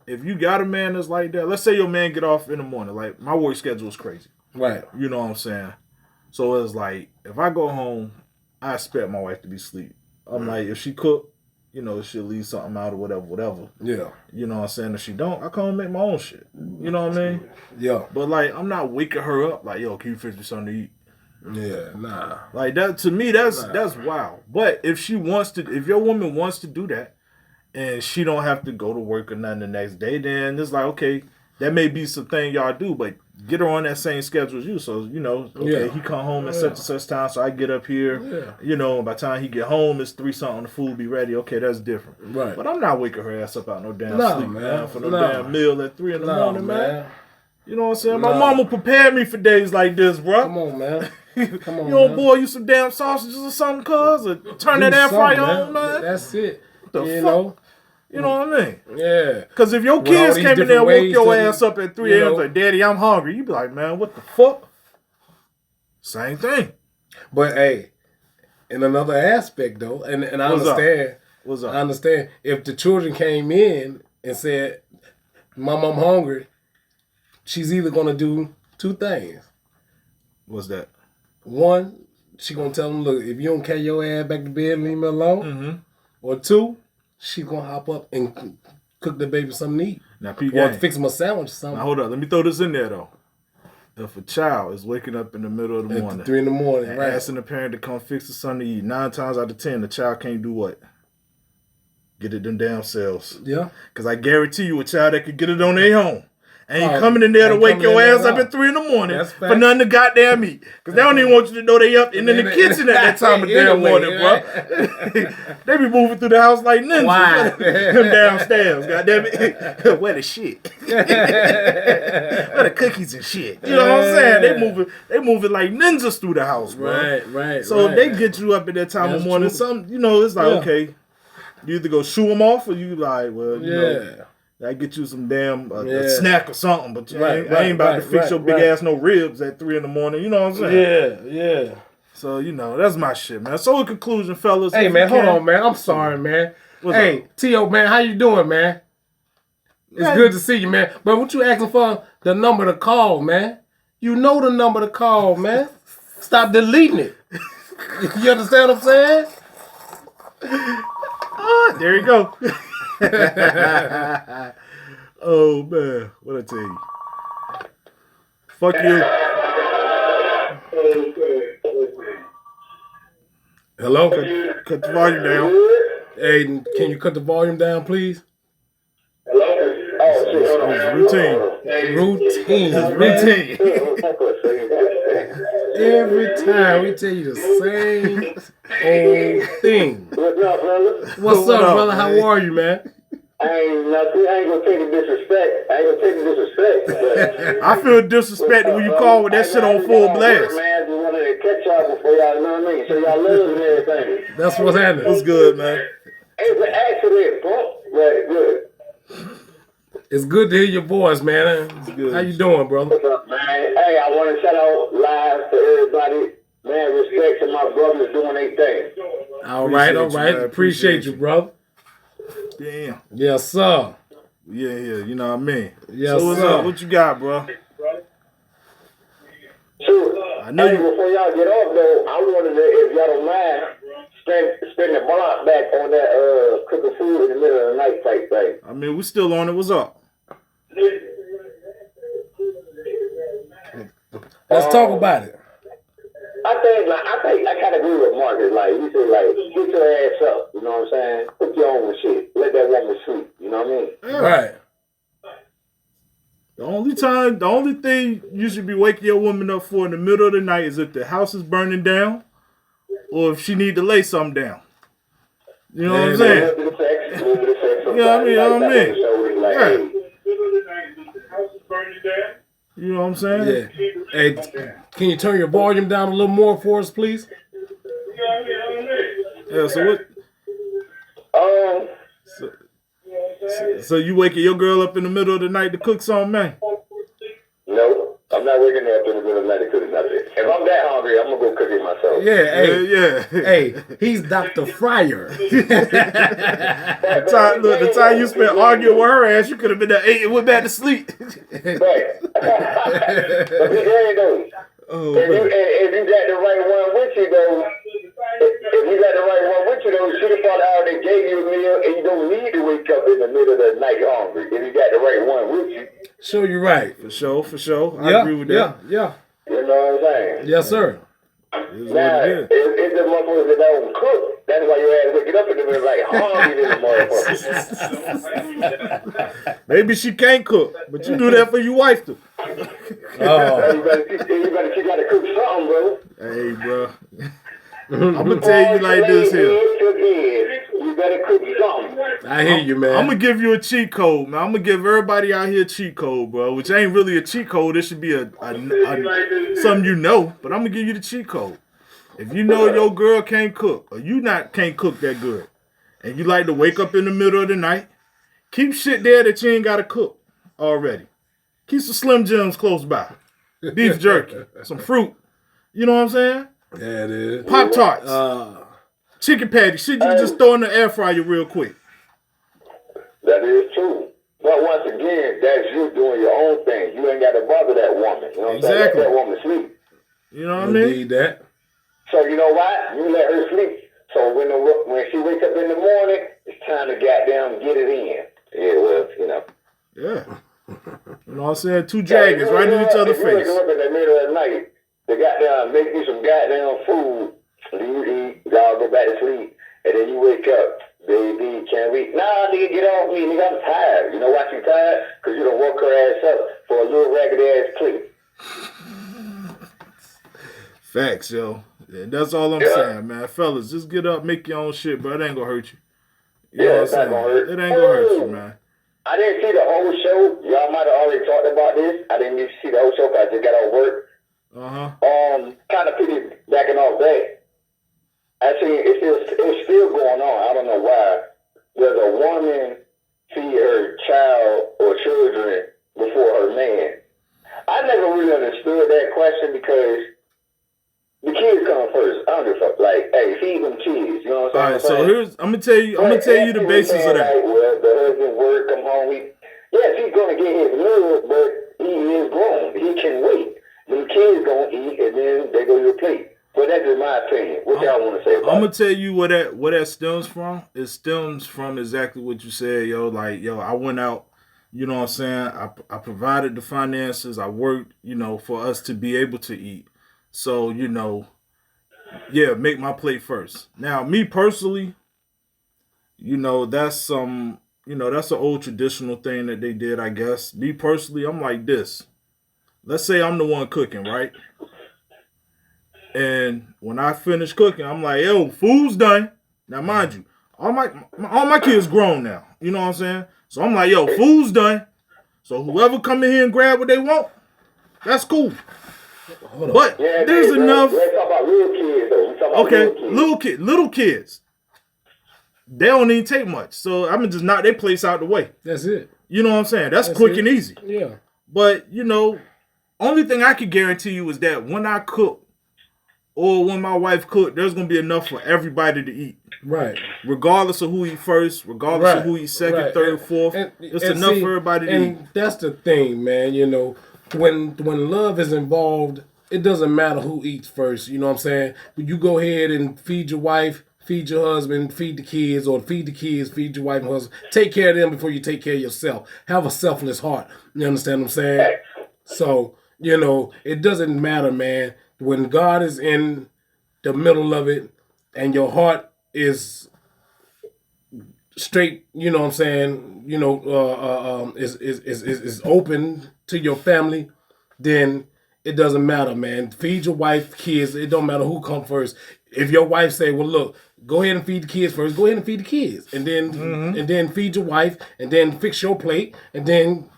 If you got a man that's like that, let's say your man get off in the morning. Like, my work schedule is crazy. Right. You know what I'm saying? So it's like, if I go home, I expect my wife to be asleep. I'm like, if she cook, you know, she'll leave something out or whatever. Yeah. You know what I'm saying? If she don't, I come and make my own shit. You know what I mean? Yeah. But like, I'm not waking her up like, yo, can you fix me something to eat? Yeah, nah. Like that to me, that's wild. But if your woman wants to do that, and she don't have to go to work or nothing the next day, then it's like, okay, that may be something y'all do, but get her on that same schedule as you. So, you know, okay, he come home at such and such time, so I get up here, you know, and by the time he get home, it's 3 something, the food be ready. Okay, that's different. Right. But I'm not waking her ass up out no damn sleep, man, for no damn meal at 3 in the morning, man. You know what I'm saying? My mama prepared me for days like this, bro. Come on, man. Come on, you don't boil you some damn sausages or something, cuz, or turn that air fryer on, man. That's it. You know? You know what I mean? Yeah. Because if your kids came in there and woke your ass up at 3 a.m. like, Daddy, I'm hungry, you be like, man, what the fuck? Same thing. But hey, in another aspect though, and I understand. What's up? I understand. If the children came in and said, Mom, I'm hungry, she's either gonna do 2 things. What's that? One, she gonna tell them, look, if you don't carry your ass back to bed and leave me alone. Or 2, she gonna hop up and cook the baby something to eat. Now, or fix him a sandwich or something. Now, hold up. Let me throw this in there, though. If a child is waking up in the middle of the morning. 3 in the morning, and right. asking the parent to come fix the something to eat, 9 times out of 10, the child can't do what? Get it them damn selves. Yeah. Because I guarantee you a child that could get it on their own ain't coming in there to wake your ass up at 3 in the morning for nothing to goddamn eat. Because they don't even want you to know they up and in the kitchen at that time of damn morning, bro. They be moving through the house like ninjas. Them downstairs, goddamn it. Where the shit? Where the cookies and shit? You know what I'm saying? They moving like ninjas through the house, bro. Right. So they get you up at that time of morning. Some, you know, it's like, okay, you either go shoo them off or you like, well, you know. I get you some damn a snack or something, but I ain't about to fix your big ass no ribs at 3 in the morning. You know what I'm saying? Yeah. So, you know, that's my shit, man. So, in conclusion, fellas. Hey, man, hold on, man. I'm sorry, man. Hey, T.O., man, how you doing, man? It's good to see you, man. But what you asking for the number to call, man? You know the number to call, man. Stop deleting it. You understand what I'm saying? There you go. Oh man, what I tell you? Fuck you. Hello? Cut the volume down. Hey, can you cut the volume down, please? Routine. Every time we tell you the same old thing. What's up, brother? How are you, man? I ain't gonna take the disrespect. But I feel disrespected when you call with that shit on full blast. Man, I just wanted to catch y'all before y'all, you know what I mean? So y'all love and everything. That's what's happening. What's good, man? It's an accident, bro. But good. It's good to hear your voice, man. How you doing, brother? What's up, man? Hey, I want to shout out live to everybody. Man, respect to my brothers doing their thing. All right. Appreciate you, brother. Damn. Yes, sir. Yeah, you know what I mean? Yes, so what's sir. up? What you got, bro? So, I know you. Before y'all get off, though, I wanted to, if y'all don't mind, spend the block back on that cooking food in the middle of the night type thing. I mean, we still on it. What's up? Let's talk about it. I kind of agree with Marcus. Like, you say, like, get your ass up. You know what I'm saying? Put your own shit. Let that woman sleep. You know what I mean? Yeah. Right. The only thing you should be waking your woman up for in the middle of the night is if the house is burning down or if she need to lay something down. You know what I'm saying? You know what I mean? Yeah. You know what I'm saying? Yeah. Hey, can you turn your volume down a little more for us, please? Hey, Yeah, so what? Um, So you waking your girl up in the middle of the night to cook something, man? no, I'm not waking her up in the middle of the night to cook nothing. If I'm that hungry, I'm gonna go cook it myself. Yeah, hey, he's Dr. Fryer. The time you spent arguing with her ass, you could have been there 8 and went back to sleep. Right. But be there though. If you got the right one with you though, if you got the right one with you though, should have thought out they gave you a meal and you don't need to wake up in the middle of the night hungry. If you got the right one with you. Sure, you're right. For sure. I agree with that. Yeah. You know what I'm saying? Yes, sir. Now, if the motherfuckers that don't cook, that's why your ass waking up in the middle like hungry in the motherfucker. Maybe she can't cook, but you do that for your wife to. You better teach how to cook something, bro. Hey, bro. I'm gonna tell you like this here. You better cook something. I hear you, man. I'm gonna give you a cheat code, man. I'm gonna give everybody out here a cheat code, bro. Which ain't really a cheat code. It should be a something you know. But I'm gonna give you the cheat code. If you know your girl can't cook, or you can't cook that good, and you like to wake up in the middle of the night, keep shit there that you ain't gotta cook already. Keep some Slim Jims close by, beef jerky, some fruit. You know what I'm saying? Yeah, it is. Pop-Tarts. Chicken patty. Shit you can just throw in the air fryer real quick. That is true. But once again, that's you doing your own thing. You ain't got to bother that woman. You know what I'm saying? Let that woman sleep. You know what I mean? Need that. So you know what? You let her sleep. So when she wakes up in the morning, it's time to goddamn get it in. Yeah, well, you know. Yeah. You know what I'm saying? Two dragons right in each other's face. You wake up in the middle of the night, they goddamn make you some goddamn food. You eat, y'all go back to sleep, and then you wake up. Baby, can't we? Nah, nigga, get off me, nigga, I'm tired. You know why she tired? Because you done woke her ass up for a little ragged ass plate. Facts, yo. Yeah, that's all I'm saying, man. Fellas, just get up, make your own shit, bro. It ain't gonna hurt you. You know what I'm saying? Gonna hurt. It ain't gonna hurt you, man. I didn't see the whole show. Y'all might have already talked about this. I didn't even see the whole show because I just got off work. Kind of piggybacking off that. Actually, it's still going on. I don't know why. Does a woman feed her child or children before her man? I never really understood that question because the kids come first. I don't give a fuck. Like, hey, feed them kids. You know what I'm saying? All right, so I'm gonna tell you the basis of that. Like, well, the husband work, come home. Yes, he's gonna get his meal, but he is grown. He can wait. The kids gonna eat, and then they go to your plate. But that's just my opinion. What y'all want to say about it? I'm gonna tell you where that stems from. It stems from exactly what you said, yo. Like, yo, I went out, you know what I'm saying? I provided the finances. I worked, you know, for us to be able to eat. So, you know, yeah, make my plate first. Now, me personally, you know, that's an old traditional thing that they did, I guess. Me personally, I'm like this. Let's say I'm the one cooking, right? And when I finish cooking, I'm like, yo, food's done. Now, mind you, all my kids grown now. You know what I'm saying? So I'm like, yo, food's done. So whoever come in here and grab what they want, that's cool. But there's enough. Let's talk about little kids, though. Okay, little kids. They don't even take much. So I'm going to just knock their place out the way. That's it. You know what I'm saying? That's quick and easy. Yeah. But, you know, only thing I can guarantee you is that when I cook, or when my wife cooked, there's going to be enough for everybody to eat. Right. Regardless of who eat first, regardless of who eat second, third, fourth. It's enough for everybody to eat. And that's the thing, man. You know, when love is involved, it doesn't matter who eats first. You know what I'm saying? But you go ahead and feed your wife, feed your husband, feed the kids, or feed the kids, feed your wife and husband. Take care of them before you take care of yourself. Have a selfless heart. You understand what I'm saying? So, you know, it doesn't matter, man. When God is in the middle of it and your heart is straight, you know what I'm saying, you know, is open to your family, then it doesn't matter, man. Feed your wife, kids. It don't matter who come first. If your wife say, well, look, go ahead and feed the kids first, go ahead and feed the kids. And then feed your wife, and then fix your plate, and then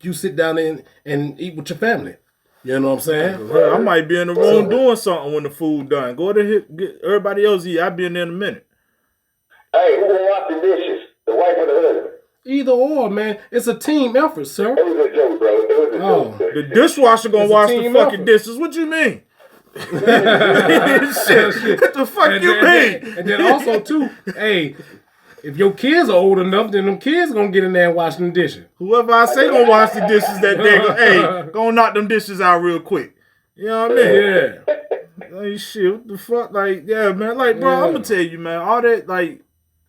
you sit down and eat with your family. You know what I'm saying? I might be in the room doing something when the food done. Go ahead and get everybody else eat. I'll be in there in a minute. Hey, who gonna wash the dishes? The wife or the husband? Either or, man. It's a team effort, sir. It was a joke, bro. It was a joke. The dishwasher gonna wash the fucking dishes. What you mean? Shit. What the fuck you mean? And then also, too, hey, if your kids are old enough, then them kids gonna get in there and wash them dishes. Whoever I say gonna wash the dishes that day, go knock them dishes out real quick. You know what I mean? Yeah. Like, shit, what the fuck? like, yeah, man. Like, bro, I'm gonna tell you, man, all that, like,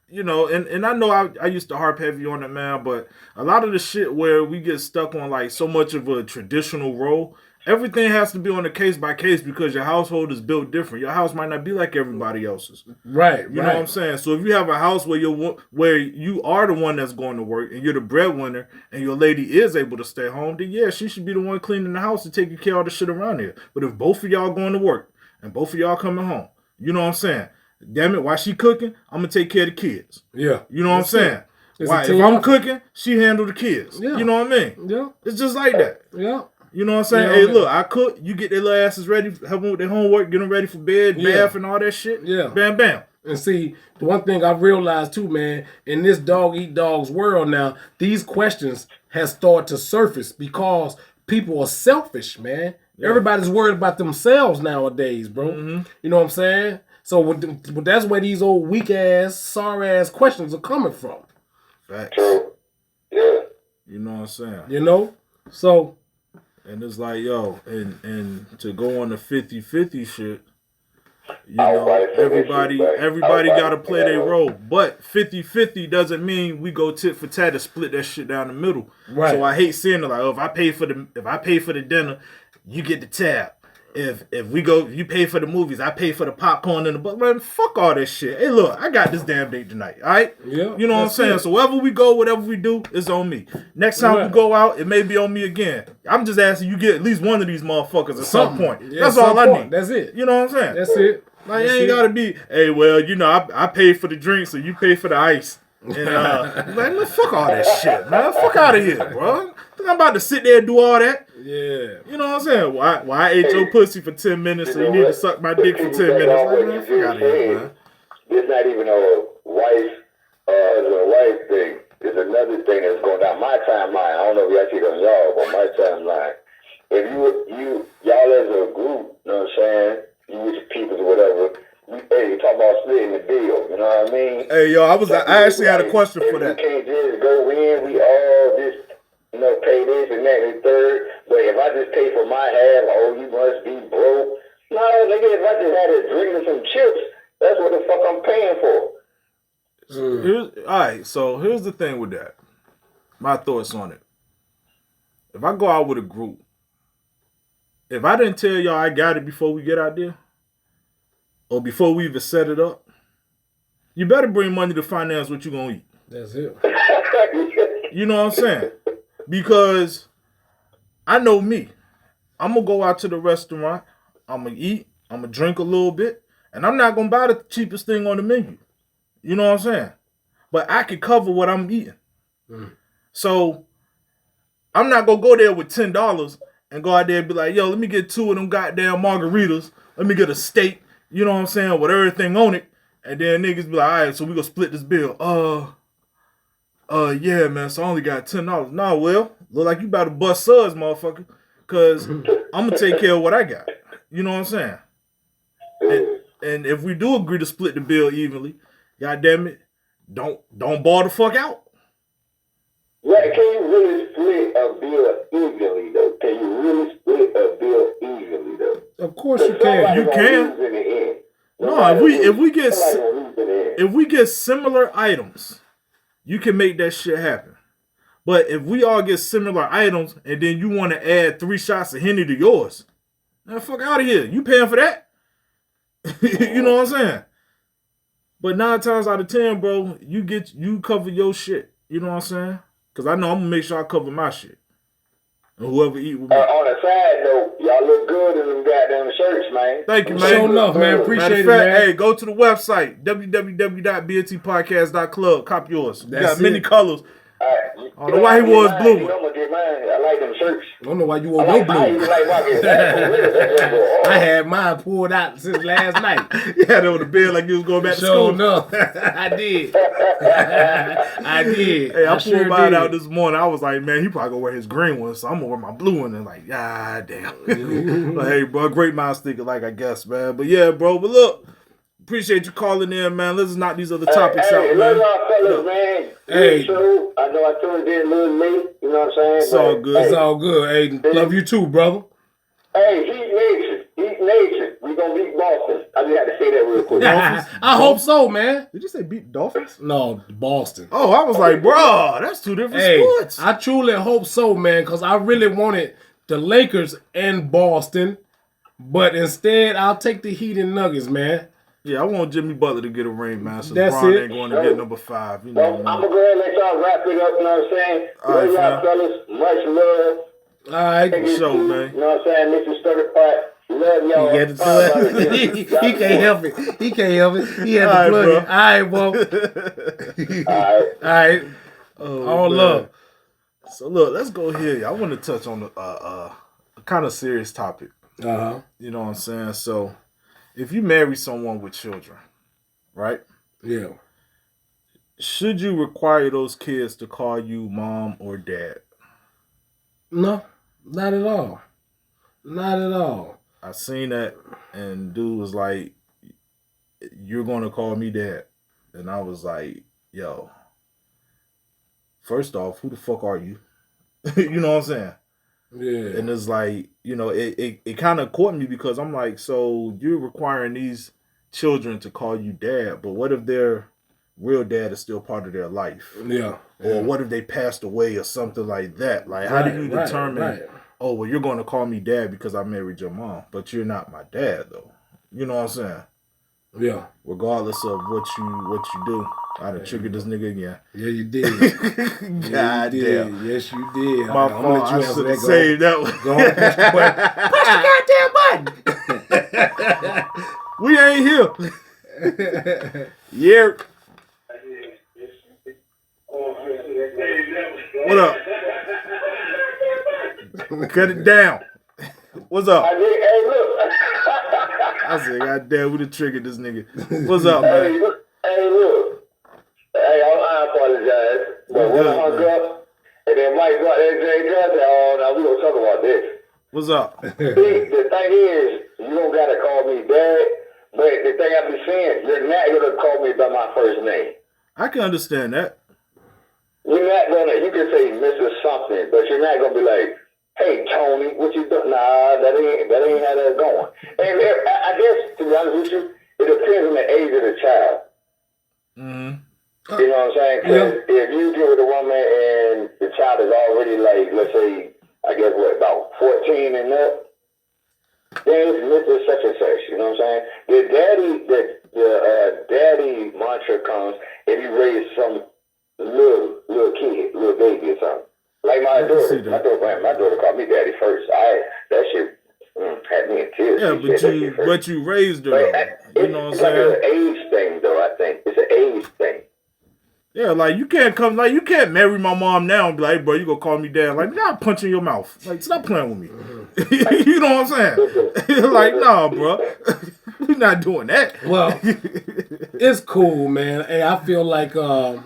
you know, and I know I used to harp heavy on it, man, but a lot of the shit where we get stuck on, like, so much of a traditional role, everything has to be on a case by case because your household is built different. Your house might not be like everybody else's. Right. You know what I'm saying? So if you have a house where you are the one that's going to work and you're the breadwinner and your lady is able to stay home, then yeah, she should be the one cleaning the house and taking care of all the shit around here. But if both of y'all going to work and both of y'all coming home, you know what I'm saying? Damn it, while she cooking, I'm gonna take care of the kids. Yeah. You know what I'm saying? Why, if I'm cooking, she handle the kids. Yeah. You know what I mean? Yeah. It's just like that. Yeah. You know what I'm saying? Hey, look, I cook, you get their little asses ready, help them with their homework, get them ready for bed, bath, and all that shit. Yeah. Bam, bam. And see, the one thing I've realized too, man, in this dog-eat-dogs world now, these questions has started to surface because people are selfish, man. Yeah. Everybody's worried about themselves nowadays, bro. Mm-hmm. You know what I'm saying? So that's where these old weak-ass, sorry-ass questions are coming from. Facts. Yeah. You know what I'm saying? You know? So... And it's like, yo, and to go on the 50-50 shit, you know, everybody got to play their role. But 50-50 doesn't mean we go tit for tat and split that shit down the middle. Right. So I hate seeing it like, oh, if I pay for the dinner, you get the tab. If you pay for the movies, I pay for the popcorn and the but man, fuck all that shit. Hey, look, I got this damn date tonight, all right? Yeah. You know what I'm saying? So wherever we go, whatever we do, it's on me. Next time we go out, it may be on me again. I'm just asking you get at least one of these motherfuckers at some point. Yeah, that's all I need. That's it. You know what I'm saying? That's it. Like, it ain't gotta be, hey, well, you know, I paid for the drinks, so you pay for the ice. And man, fuck all that shit, man. Fuck out of here, bro. I'm about to sit there and do all that. Yeah. You know what I'm saying? Why I ate your pussy for 10 minutes, so you need to suck my dick for 10 minutes. Like, man, fuck out of here, man. It's not even a wife thing. There's another thing that's going down my timeline. I don't know if y'all see it on y'all, but my timeline. If y'all as a group, you know what I'm saying? You with your peoples or whatever. Hey, you talk about splitting the bill, you know what I mean? Hey, yo, I actually had a question for that. You can't just go in, we all just, you know, pay this and that and third. But if I just pay for my half, oh, you must be broke. No, nigga, if I just had a drink and some chips, that's what the fuck I'm paying for. All right, so here's the thing with that. My thoughts on it. If I go out with a group, if I didn't tell y'all I got it before we get out there, or before we even set it up, you better bring money to finance what you gonna eat. That's it. You know what I'm saying? Because I know me. I'm gonna go out to the restaurant, I'm gonna eat, I'm gonna drink a little bit, and I'm not gonna buy the cheapest thing on the menu. You know what I'm saying? But I can cover what I'm eating. So I'm not gonna go there with $10 and go out there and be like, yo, let me get 2 of them goddamn margaritas, let me get a steak, you know what I'm saying, with everything on it, and then niggas be like, all right, so we gonna split this bill. Yeah, man, so I only got $10. Nah, well, look like you about to bust suds, motherfucker, because I'm gonna take care of what I got. You know what I'm saying? And if we do agree to split the bill evenly, goddamn it, don't ball the fuck out. Right, can you really split a bill evenly, though? Can you really split a bill evenly, though? Of course you can. You can. No, if we get similar items, you can make that shit happen. But if we all get similar items and then you want to add 3 shots of Henny to yours, man, fuck out of here. You paying for that? You know what I'm saying? But 9 times out of 10, bro, you cover your shit. You know what I'm saying? Because I know I'm going to make sure I cover my shit. And whoever eat with me. On a side note, y'all look good in them goddamn shirts, man. Thank you, man. Show enough, man. Appreciate it, man. Hey, go to the website, www.bntpodcast.club. Cop yours. You got many colors. I don't know why he wore his blue. I'm gonna get mine. I like them shirts. I don't know why you wore your blue. I even like my I had mine pulled out since last night. You had it on the bed like you was going back to school. Enough. I did. I did. Hey, I sure pulled mine did. out this morning. I was like, man, he probably gonna wear his green one, so I'm gonna wear my blue one. And like, god damn. Like, hey, bro, great minds thinking, like, I guess, man. But yeah, bro. But look, appreciate you calling in, man. Let's knock these other topics out, man. Love y'all fellas, man. Hey. I know I tuned in a little late. You know what I'm saying? It's all good. It's all good. Hey, love you too, brother. Hey, Heat Nation. Heat Nation. We gonna beat Boston. I just had to say that real quick. I hope so, man. Did you say beat Dolphins? No, Boston. Oh, I was like, bro, that's two different sports. I truly hope so, man, because I really wanted the Lakers and Boston, but instead I'll take the Heat and Nuggets, man. Yeah, I want Jimmy Butler to get a ring, man. So That's LeBron it. ain't going to get number 5. You know Well, I'm going to go ahead and let y'all wrap it up, you know what I'm saying? All right, y'all fellas. Much love. All right. Show, man. You know what I'm saying? Mr. Sturdy Pot. Love y'all. He had to do it. He can't help it. He can't help it. He had to plug it. All right, bro. All right. All man. love. So look, let's go here. I want to touch on a kind of serious topic. Uh-huh. You know what I'm saying? So if you marry someone with children, right? Yeah. Should you require those kids to call you mom or dad? No, not at all. Not at all. I seen that, and dude was like, "You're gonna call me dad," and I was like, "Yo, first off, who the fuck are you?" You know what I'm saying? Yeah. And it's like, you know, it kind of caught me because I'm like, so you're requiring these children to call you dad, but what if their real dad is still part of their life? Yeah. Or what if they passed away or something like that? Like, how do you determine, oh, well, you're going to call me dad because I married your mom, but you're not my dad, though. You know what I'm saying? Yeah. Regardless of what you do. I done triggered this nigga again. Yeah, you did. God damn. Yes, you did. My fault. I should have saved that one. Go on, push the goddamn button. We ain't here. Yeah. What up? Cut it down. What's up? right. Hey, look. I said, God damn, we done triggered this nigga. What's up, man? Hey, look. Hey, I apologize. But when I hung up, and then Mike got that J. Johnson, oh, now we gonna talk about this. What's up? See, the thing is, you don't gotta call me dad, but the thing I be saying, you're not gonna call me by my first name. I can understand that. You're not gonna, you can say Mr. Something, but you're not gonna be like, hey, Tony, what you doing? Nah, that ain't how that's going. And I guess, to be honest with you, it depends on the age of the child. Mm-hmm. You know what I'm saying? Because if you get with a woman and the child is already like, let's say, I guess about 14 and up, then it's Mr. Such and Such. You know what I'm saying? The daddy mantra comes if you raise some little kid, little baby or something. Like my daughter called me daddy first. That shit had me in tears. Yeah, but you raised her, though. You know what I'm saying? It's like an age thing, though. I think it's an age thing. Yeah, like you can't marry my mom now and be like, hey, bro, you gonna call me dad? Like, I'll punch in your mouth. Like, stop playing with me. You know what I'm saying? Like, nah, bro, we're not doing that. Well, it's cool, man. Hey, I feel like I'm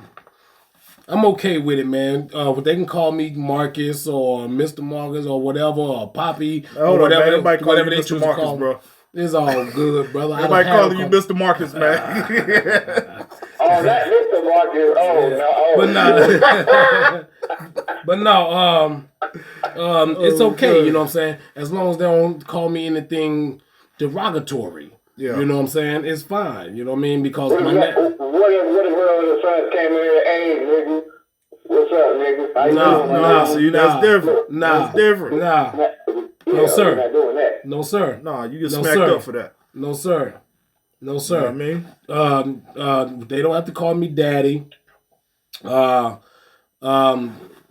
okay with it, man. They can call me Marcus or Mr. Marcus or whatever, or Poppy or whatever. Everybody call you they Mr. choose to Marcus, call bro. It's all good, brother. Everybody calling you Mr. Marcus, man. Oh, that Mr. Marcus. But no, it's okay. You know what I'm saying? As long as they don't call me anything derogatory. Yeah. You know what I'm saying? It's fine. You know what I mean? Because what if the sons came in here, hey, nigga, what's up, nigga? That's different. That's different. No, sir. We're not doing that. No, sir. Nah, you get smacked up for that. No, sir. No, sir. You know what I mean? They don't have to call me daddy. Or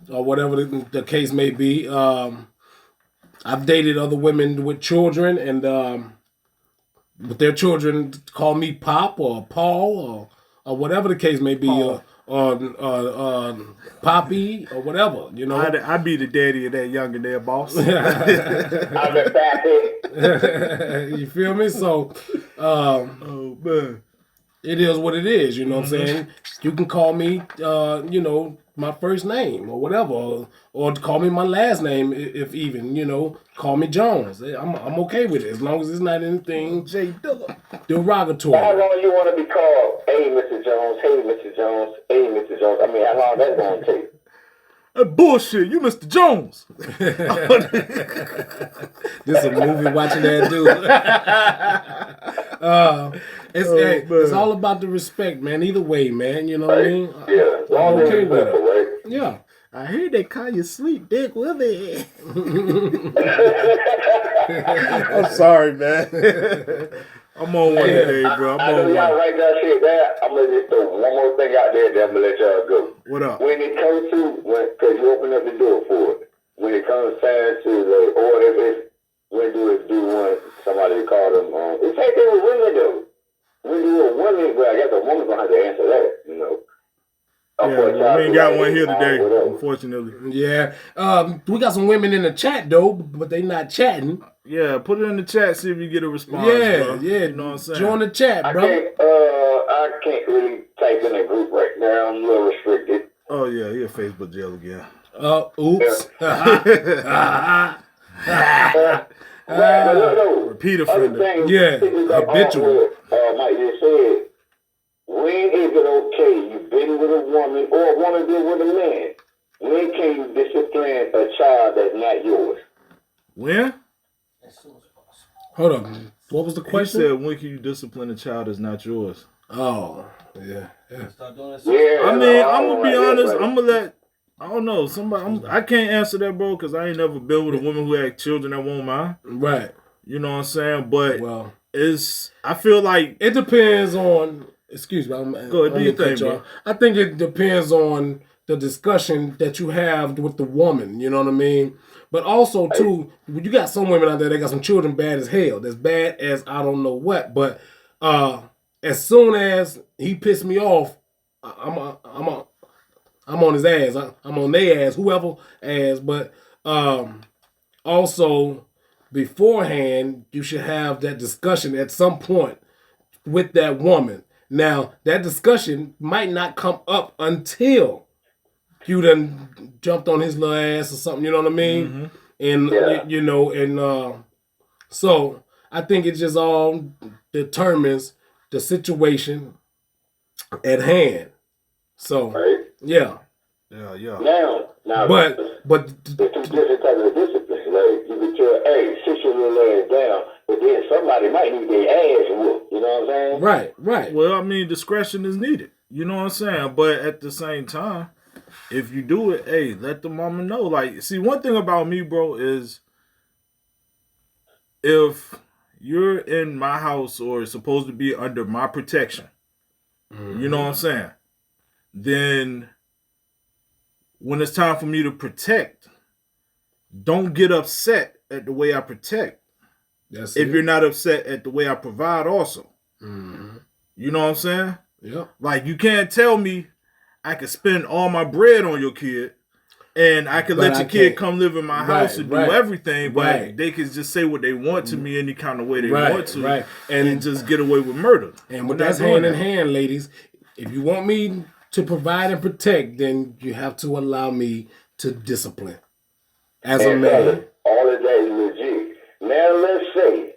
whatever the case may be. I've dated other women with children, and but their children call me Pop or Paul or whatever the case may be, Poppy or whatever, you know. I'd be the daddy of that younger there, boss. I'm the pappy. You feel me? So, Oh man, it is what it is. You know what I'm saying? You can call me, you know, my first name or whatever, or call me my last name if even, you know, call me Jones. I'm okay with it as long as it's not anything derogatory. How long you want to be called? Hey, Mr. Jones. Hey, Mr. Jones. Hey, Mr. Jones. I mean, how long that going to take? That bullshit. You Mr. Jones. This a movie watching that dude. It's all about the respect, man. Either way, man. You know what I mean? Yeah. I'm okay with it. Right? Yeah. I hear they call you Sleep Dick Willie. I'm sorry, man. I'm on one today, bro. I know y'all write that shit down. I'm going to just throw one more thing out there, then I'm going to let y'all go. What up? When it comes to, because you open up the door for it, when it comes time to, or if it's, when do one, somebody call them, it's same thing with women, though. When do a woman, well, I guess a woman's going to have to answer that, you know. Yeah, we ain't got one here today, unfortunately. Yeah. We got some women in the chat, though, but they not chatting. Yeah, put it in the chat, see if you get a response. Yeah, bro. yeah. You know what I'm saying? Join the chat, bro. I can't really type in a group right now. I'm a little restricted. Oh, yeah, he a Facebook jail again. Oops. Repeat offender. Yeah, habitual. Mike just said, when is it okay? You've been with a woman or a woman been with a man. When can you discipline a child that's not yours? When? Hold on. What was the question? He said, when can you discipline a child that's not yours? Oh, yeah. Start doing that. Yeah, I mean, I'm going to be honest. I'm going to let, I don't know, I can't answer that, bro, because I ain't never been with a woman who had children that won't mind. Right. You know what I'm saying? But well, I feel like. It depends on, excuse me. Go ahead, do your thing, bro. I think it depends on the discussion that you have with the woman, you know what I mean? But also, too, you got some women out there that got some children bad as hell. That's bad as I don't know what. But as soon as he pissed me off, I'm on his ass. I'm on their ass, whoever ass. But also, beforehand, you should have that discussion at some point with that woman. Now, that discussion might not come up until you done jumped on his little ass or something, you know what I mean? Mm-hmm. And, you know, and so I think it just all determines the situation at hand. So, yeah. Now, but it's different type of discipline. Like, you can tell, hey, sit your little ass down, but then somebody might need their ass whooped. You know what I'm saying? Right. Well, I mean, discretion is needed. You know what I'm saying? But at the same time, if you do it, hey, let the mama know. Like, see, one thing about me, bro, is if you're in my house or supposed to be under my protection, you know what I'm saying? Then when it's time for me to protect, don't get upset at the way I protect. If you're not upset at the way I provide also. Mm-hmm. You know what I'm saying? Yeah. Like, you can't tell me I can spend all my bread on your kid and I can let your kid come live in my house and do everything, but they can just say what they want to me any kind of way they want to and just get away with murder. And with that's hand in hand, ladies, if you want me to provide and protect, then you have to allow me to discipline. As a man. All of that is legit. Now let's say,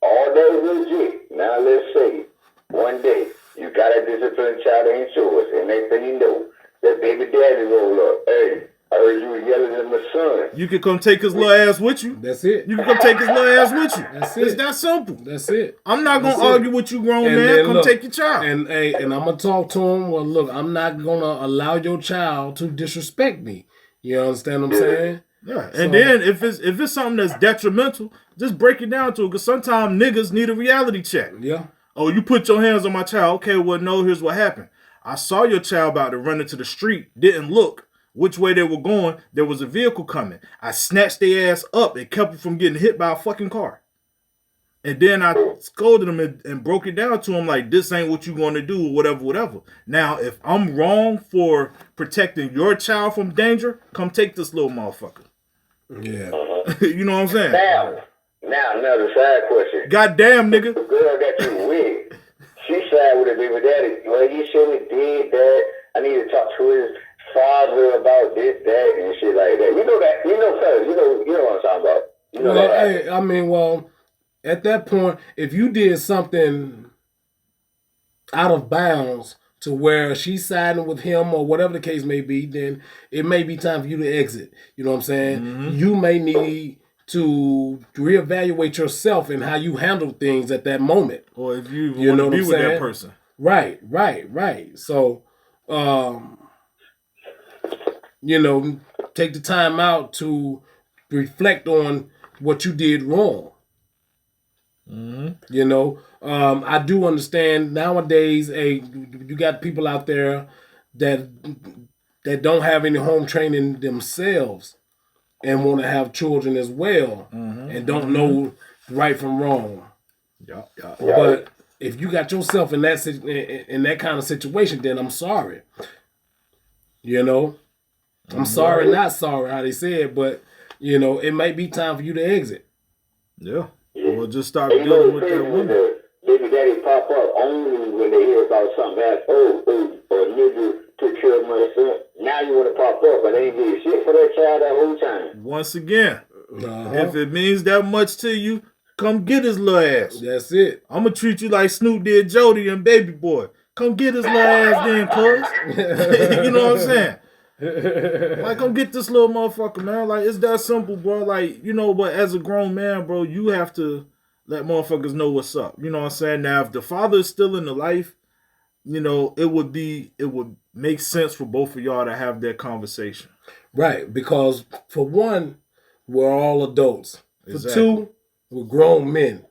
all that is legit. Now let's say, one day, you got a disciplined child ain't yours, and next thing you know, that baby daddy roll up. Hey, I heard you were yelling at my son. You can come take his little ass with you. That's it. You can come take his little ass with you. That's it. It's that simple. That's it. I'm not going to argue with you, grown man. Come take your child. And I'm going to talk to him. Well, look, I'm not going to allow your child to disrespect me. You understand what I'm saying? Yeah. And then if it's something that's detrimental, just break it down to it. Because sometimes niggas need a reality check. Yeah. Oh, you put your hands on my child. Okay, well, no, here's what happened. I saw your child about to run into the street, didn't look which way they were going. There was a vehicle coming. I snatched their ass up and kept them from getting hit by a fucking car. And then I scolded him and broke it down to him like, this ain't what you going to do, or whatever. Now, if I'm wrong for protecting your child from danger, come take this little motherfucker. Yeah. You know what I'm saying? Now, another side question. Goddamn, nigga. The girl that you with, she side with her baby daddy. Well, you shouldn't have did that. I need to talk to his father about this, that, and shit like that. You know that. You know, fellas. You know what I'm talking about. You know well, that. hey, I mean, well, at that point, if you did something out of bounds to where she's siding with him or whatever the case may be, then it may be time for you to exit. You know what I'm saying? Mm-hmm. You may need to reevaluate yourself and how you handle things at that moment. Or if you want to be with that person. Right. So, take the time out to reflect on what you did wrong. Mm-hmm. I do understand nowadays, you got people out there that don't have any home training themselves and want to have children as well, and don't know right from wrong. Yeah. But if you got yourself in that kind of situation, then I'm sorry. I'm sorry, not sorry, how they say it, but it might be time for you to exit. Yeah. Or just stop dealing with that woman. Baby daddy pop up only when they hear about something else. Or nigga took care of my son. Now you want to pop up, but they ain't did shit for that child that whole time. Once again, if it means that much to you, come get his little ass. That's it. I'm going to treat you like Snoop did Jody and Baby Boy. Come get his little ass then, cuz. You know what I'm saying? Like, come get this little motherfucker, man. Like, it's that simple, bro. Like, but as a grown man, bro, you have to let motherfuckers know what's up. You know what I'm saying? Now, if the father is still in the life, it would make sense for both of y'all to have that conversation. Right, because for one, we're all adults. For Exactly. two, we're grown men.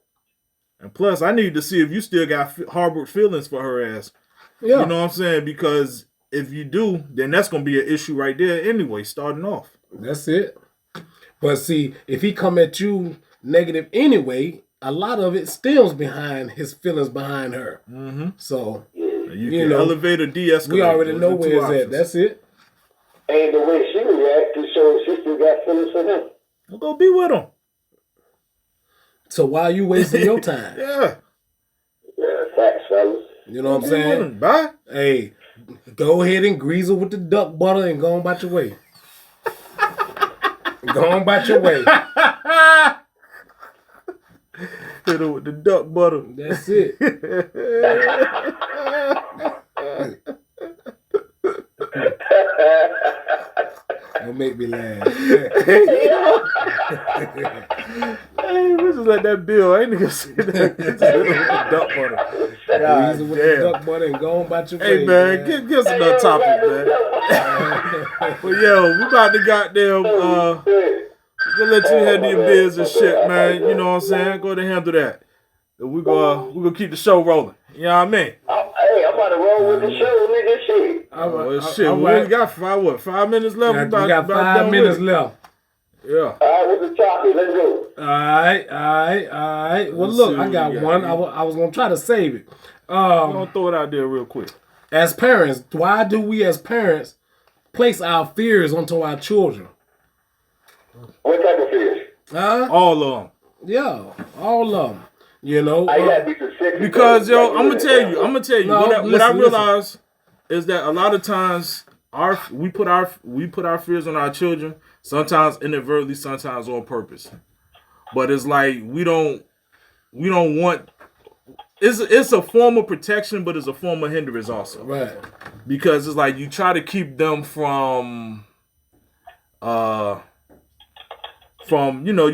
And plus, I need to see if you still got harbored feelings for her ass. Yeah. You know what I'm saying? Because if you do, then that's going to be an issue right there anyway, starting off. That's it. But see, if he come at you negative anyway, a lot of it stems behind his feelings behind her. Mm-hmm. So, you can elevate or de-escalate. We already know where it's at. That's it. And the way she reacted shows she still got feelings for him. Well, go be with him. So why are you wasting your time? Yeah, facts, fellas. You know what I'm saying? Bye. Hey, go ahead and grease her with the duck butter and go on about your way. Go on about your way. Hit her with the duck butter. That's it. Don't make me laugh. Hey, we just let that bill. I ain't gonna say that. Just hit her with the duck butter. Grease her with the duck butter and go on about your way. Hey, man, give us another topic, man. But, yo, we about to goddamn, we'll let you handle your biz and shit, man. You know what I'm saying? Go ahead and handle that. We're gonna keep the show rolling. You know what I mean? Hey, I'm about to roll with the show, nigga. Shit. We only got 5 minutes left? We got 5 minutes left. Yeah. All right, what's the topic? Let's go. All right. Well, look, I got one. I was going to try to save it. I'm going to throw it out there real quick. As parents, why do we as parents place our fears onto our children? What type of fears? All of them. Yeah, all of them. You know? I gotta be specific. Because, yo, I'm going to tell you. What I realize is that a lot of times we put our fears on our children, sometimes inadvertently, sometimes on purpose. But it's like we don't want. It's a form of protection, but it's a form of hindrance also. Right. Because it's like you try to keep them from you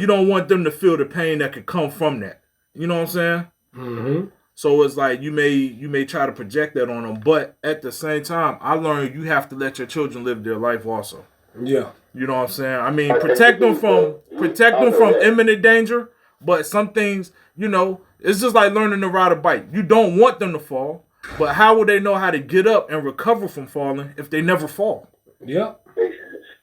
don't want them to feel the pain that could come from that. You know what I'm saying? Mm-hmm. So it's like you may try to project that on them, but at the same time, I learned you have to let your children live their life also. Yeah. You know what I'm saying? I mean, protect them from imminent danger, but some things, it's just like learning to ride a bike. You don't want them to fall, but how would they know how to get up and recover from falling if they never fall? Yeah.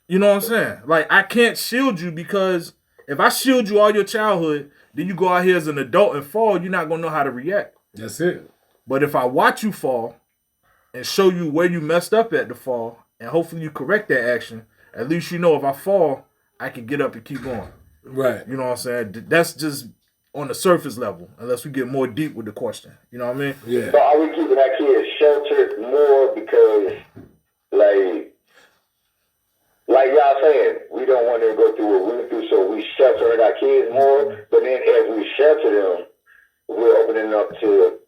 You know what I'm saying? Like, I can't shield you because if I shield you all your childhood, then you go out here as an adult and fall, you're not going to know how to react. That's it. But if I watch you fall and show you where you messed up at the fall, and hopefully you correct that action, at least you know if I fall, I can get up and keep going. Right. You know what I'm saying? That's just on the surface level, unless we get more deep with the question. You know what I mean? Yeah. So are we keeping our kids sheltered more because, like y'all saying, we don't want them to go through what we went through, so we shelter our kids more. But then as we shelter them, we're opening up to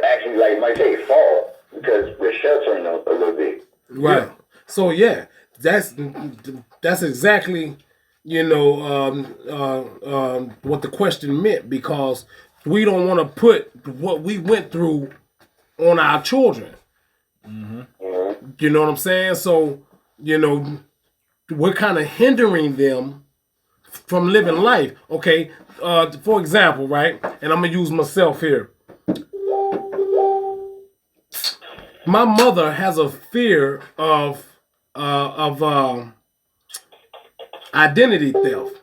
actually, like you might say, fall because we're sheltering them a little bit. Right. Yeah. So yeah, that's exactly what the question meant, because we don't want to put what we went through on our children. Mm-hmm. You know what I'm saying? So we're kind of hindering them from living life. Okay. For example, right? And I'm gonna use myself here. My mother has a fear of identity theft.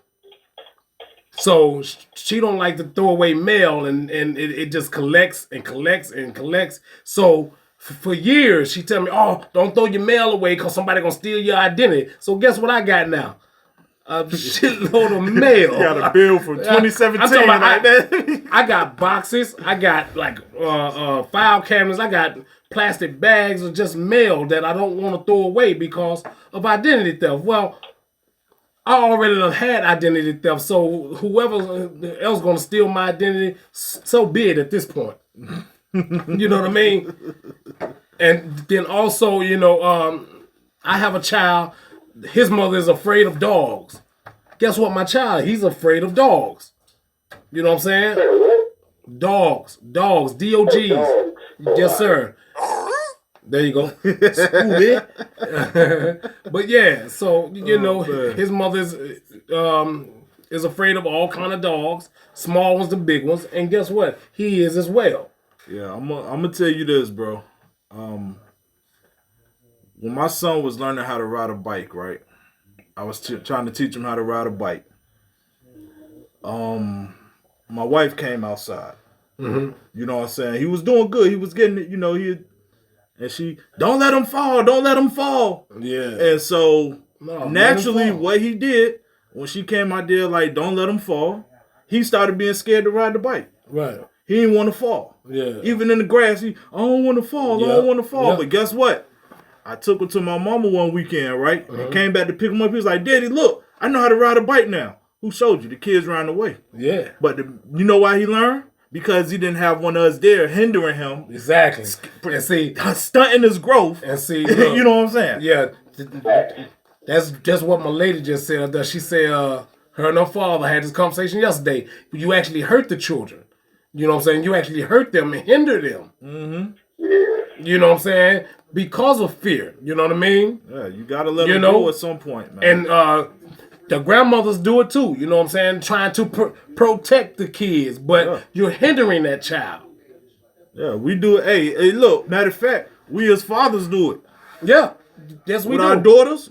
So she don't like to throw away mail, and it just collects and collects and collects. So for years she tell me, "Oh, don't throw your mail away because somebody gonna steal your identity." So guess what I got now? A shitload of mail. You got a bill from 2017 like that. I got boxes. I got file cabinets. I got plastic bags of just mail that I don't want to throw away because of identity theft. Well, I already had identity theft, so whoever else gonna steal my identity, so be it at this point. You know what I mean? And then also, I have a child. His mother is afraid of dogs. Guess what? My child, he's afraid of dogs. You know what I'm saying? Dogs, D-O-G's. Yes, sir. There you go. Scooby. But yeah, so his mother is afraid of all kind of dogs, small ones, the big ones, and guess what? He is as well. Yeah, I'm gonna tell you this, bro. When my son was learning how to ride a bike, right? I was trying to teach him how to ride a bike. My wife came outside. Mm-hmm. You know what I'm saying? He was doing good. He was getting it, and she, don't let him fall. Don't let him fall. Yeah. And so naturally what he did, when she came out there like, don't let him fall, he started being scared to ride the bike. Right. He didn't want to fall. Yeah. Even in the grass, I don't want to fall. I don't want to fall. Yep. But guess what? I took him to my mama one weekend, right? And came back to pick him up. He was like, Daddy, look, I know how to ride a bike now. Who showed you? The kids ran away. Yeah. But you know why he learned? Because he didn't have one of us there hindering him. Exactly. And see, stunting his growth. And see, you know what I'm saying? Yeah. That's just what my lady just said. She said her and her father had this conversation yesterday. You actually hurt the children. You know what I'm saying? You actually hurt them and hinder them. Mm-hmm. You know what I'm saying? Because of fear. You know what I mean? Yeah, you got to let them go at some point, man. And the grandmothers do it too. You know what I'm saying? Trying to protect the kids, but you're hindering that child. Yeah, we do it. Hey, look, matter of fact, we as fathers do it. Yeah. Yes, we with do. Our daughters.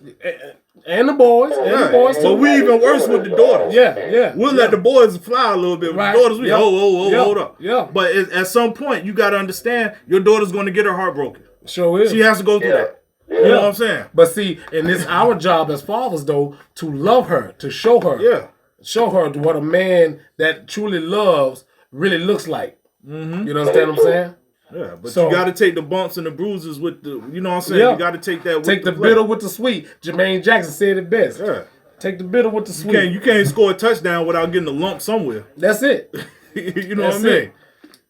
And the boys. And the boys too. But we even worse with the daughters. Yeah. We'll let the boys fly a little bit. With the daughters, we hold up. Yeah. But at some point, you got to understand, your daughter's going to get her heart broken. Sure is. She has to go through that. You know what I'm saying? But see, and it's our job as fathers, though, to love her, to show her. Yeah. Show her what a man that truly loves really looks like. Mm-hmm. You understand what I'm saying? Yeah, but you got to take the bumps and the bruises with the, you know what I'm saying? Yeah. You got to take that with the bitter with the sweet. Jermaine Jackson said it best. Yeah. Take the bitter with the sweet. You can't score a touchdown without getting a lump somewhere. That's it. You know what I mean?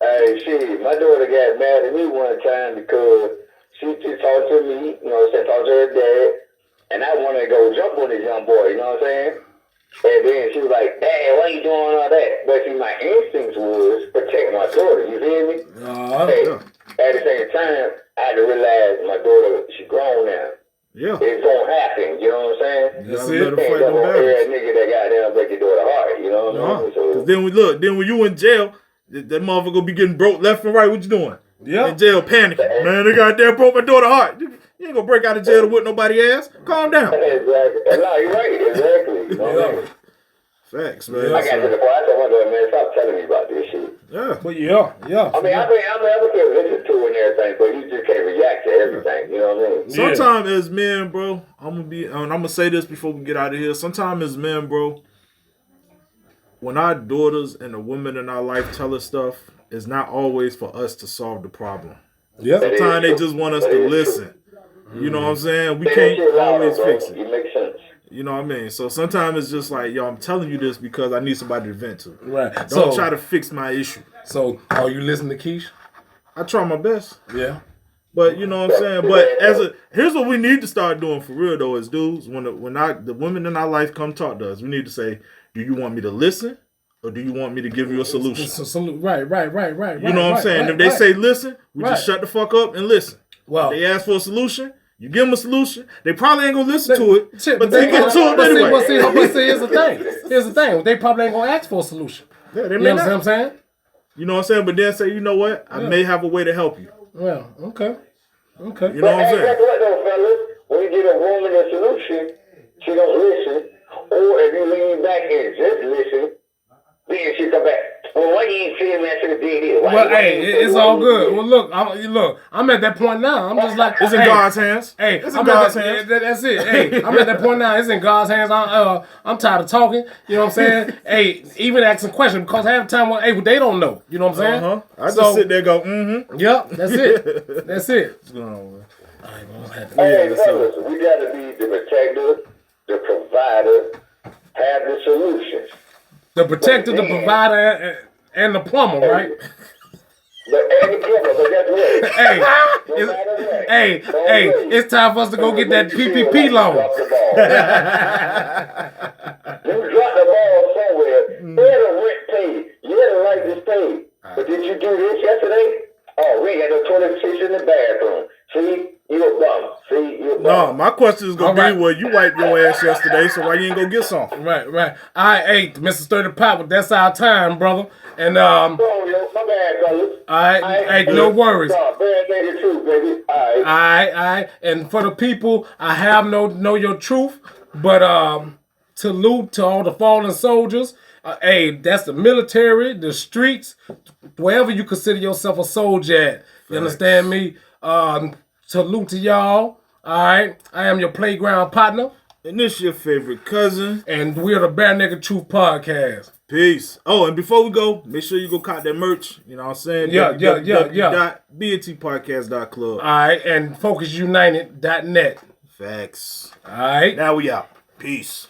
Hey, shit, my daughter got mad at me one time because she talked to me, talked to her dad, and I wanted to go jump on this young boy, you know what I'm saying? And then she was like, Dad, why you doing all that? But see, my instincts was protect my daughter, you feel me? At the same time, I had to realize my daughter, she grown now. Yeah. It's gonna happen, you know what I'm saying? That's it. Let her fight them battles. Nigga that goddamn break your daughter heart, you know what I mean? So, then when you in jail, that motherfucker gonna be getting broke left and right. What you doing? Yeah. In jail panicking. Man, they goddamn broke my daughter's heart. You ain't gonna break out of jail to whip nobody ass. Calm down. Exactly. No, you're right. Exactly. Facts, man. I got to the point. I told my daughter, man, stop telling me about this shit. Yeah. But yeah. I mean, I can listen to and everything, but you just can't react to everything. You know what I mean? Sometimes as men, bro, I'm gonna say this before we get out of here. Sometimes as men, bro, when our daughters and the women in our life tell us stuff, it's not always for us to solve the problem. Yeah. Sometimes they just want us to listen. You know what I'm saying? We can't always fix it. It makes sense. You know what I mean? So sometimes it's just like, yo, I'm telling you this because I need somebody to vent to. Right. Don't try to fix my issue. So, are you listening to Keish? I try my best. Yeah. But you know what I'm saying? But here's what we need to start doing for real though, as dudes, when the women in our life come talk to us, we need to say, do you want me to listen? Or do you want me to give you a solution? Right. You know what I'm saying? If they say listen, we just shut the fuck up and listen. Well, if they ask for a solution, you give them a solution. They probably ain't gonna listen to it, but they get to it anyway. But see, here's the thing. They probably ain't gonna ask for a solution. Yeah, they you may know not. what I'm saying? You know what I'm saying? But then say, you know what? I may have a way to help you. Well, okay. You know what I'm saying? Guess what though, fellas? When you give a woman a solution, she don't listen. Or if you lean back and just listen, then she come back. Well, why you ain't saying that to the DD? Well, hey, it's all good. Well, look, I'm at that point now. I'm just like, it's in God's hands. Hey, it's in God's hands. That's it. Hey, I'm at that point now. It's in God's hands. I'm tired of talking. You know what I'm saying? Hey, even asking questions because half the time, well, they don't know. You know what I'm saying? I just sit there and go, mm-hmm. Yep, that's it. That's it. What's going on, man? Hey, fellas, we got to be the protector, the provider, have the solutions. The protector, the provider, and the plumber, right? And the plumber, but that's what. Hey, it's time for us to go get that PPP loan. You dropped the ball somewhere. You had a rent paid. You had a license paid. But did you do this yesterday? Oh, we had no toilet seats in the bathroom. See, you a bum. See, you a bum. No, my question is gonna be, well, you wiped your ass yesterday, so why you ain't go get some? Right. All right, hey, Mr. Sturdy Pop, that's our time, brother. And Oh, yo, my bad, fellas. all right, no worries. Bad nigga too, baby. All right. And for the people, I have know your truth, but salute to all the fallen soldiers. Hey, that's the military, the streets, wherever you consider yourself a soldier at. You understand me? Salute to y'all. All right, I am your playground partner. And this your favorite cousin. And we're the Bare Nigga Truth Podcast. Peace. Oh, and before we go, make sure you go cop that merch. You know what I'm saying? Yeah. BNTpodcast.club. All right, and FocusUnited.net. Facts. All right. Now we out. Peace.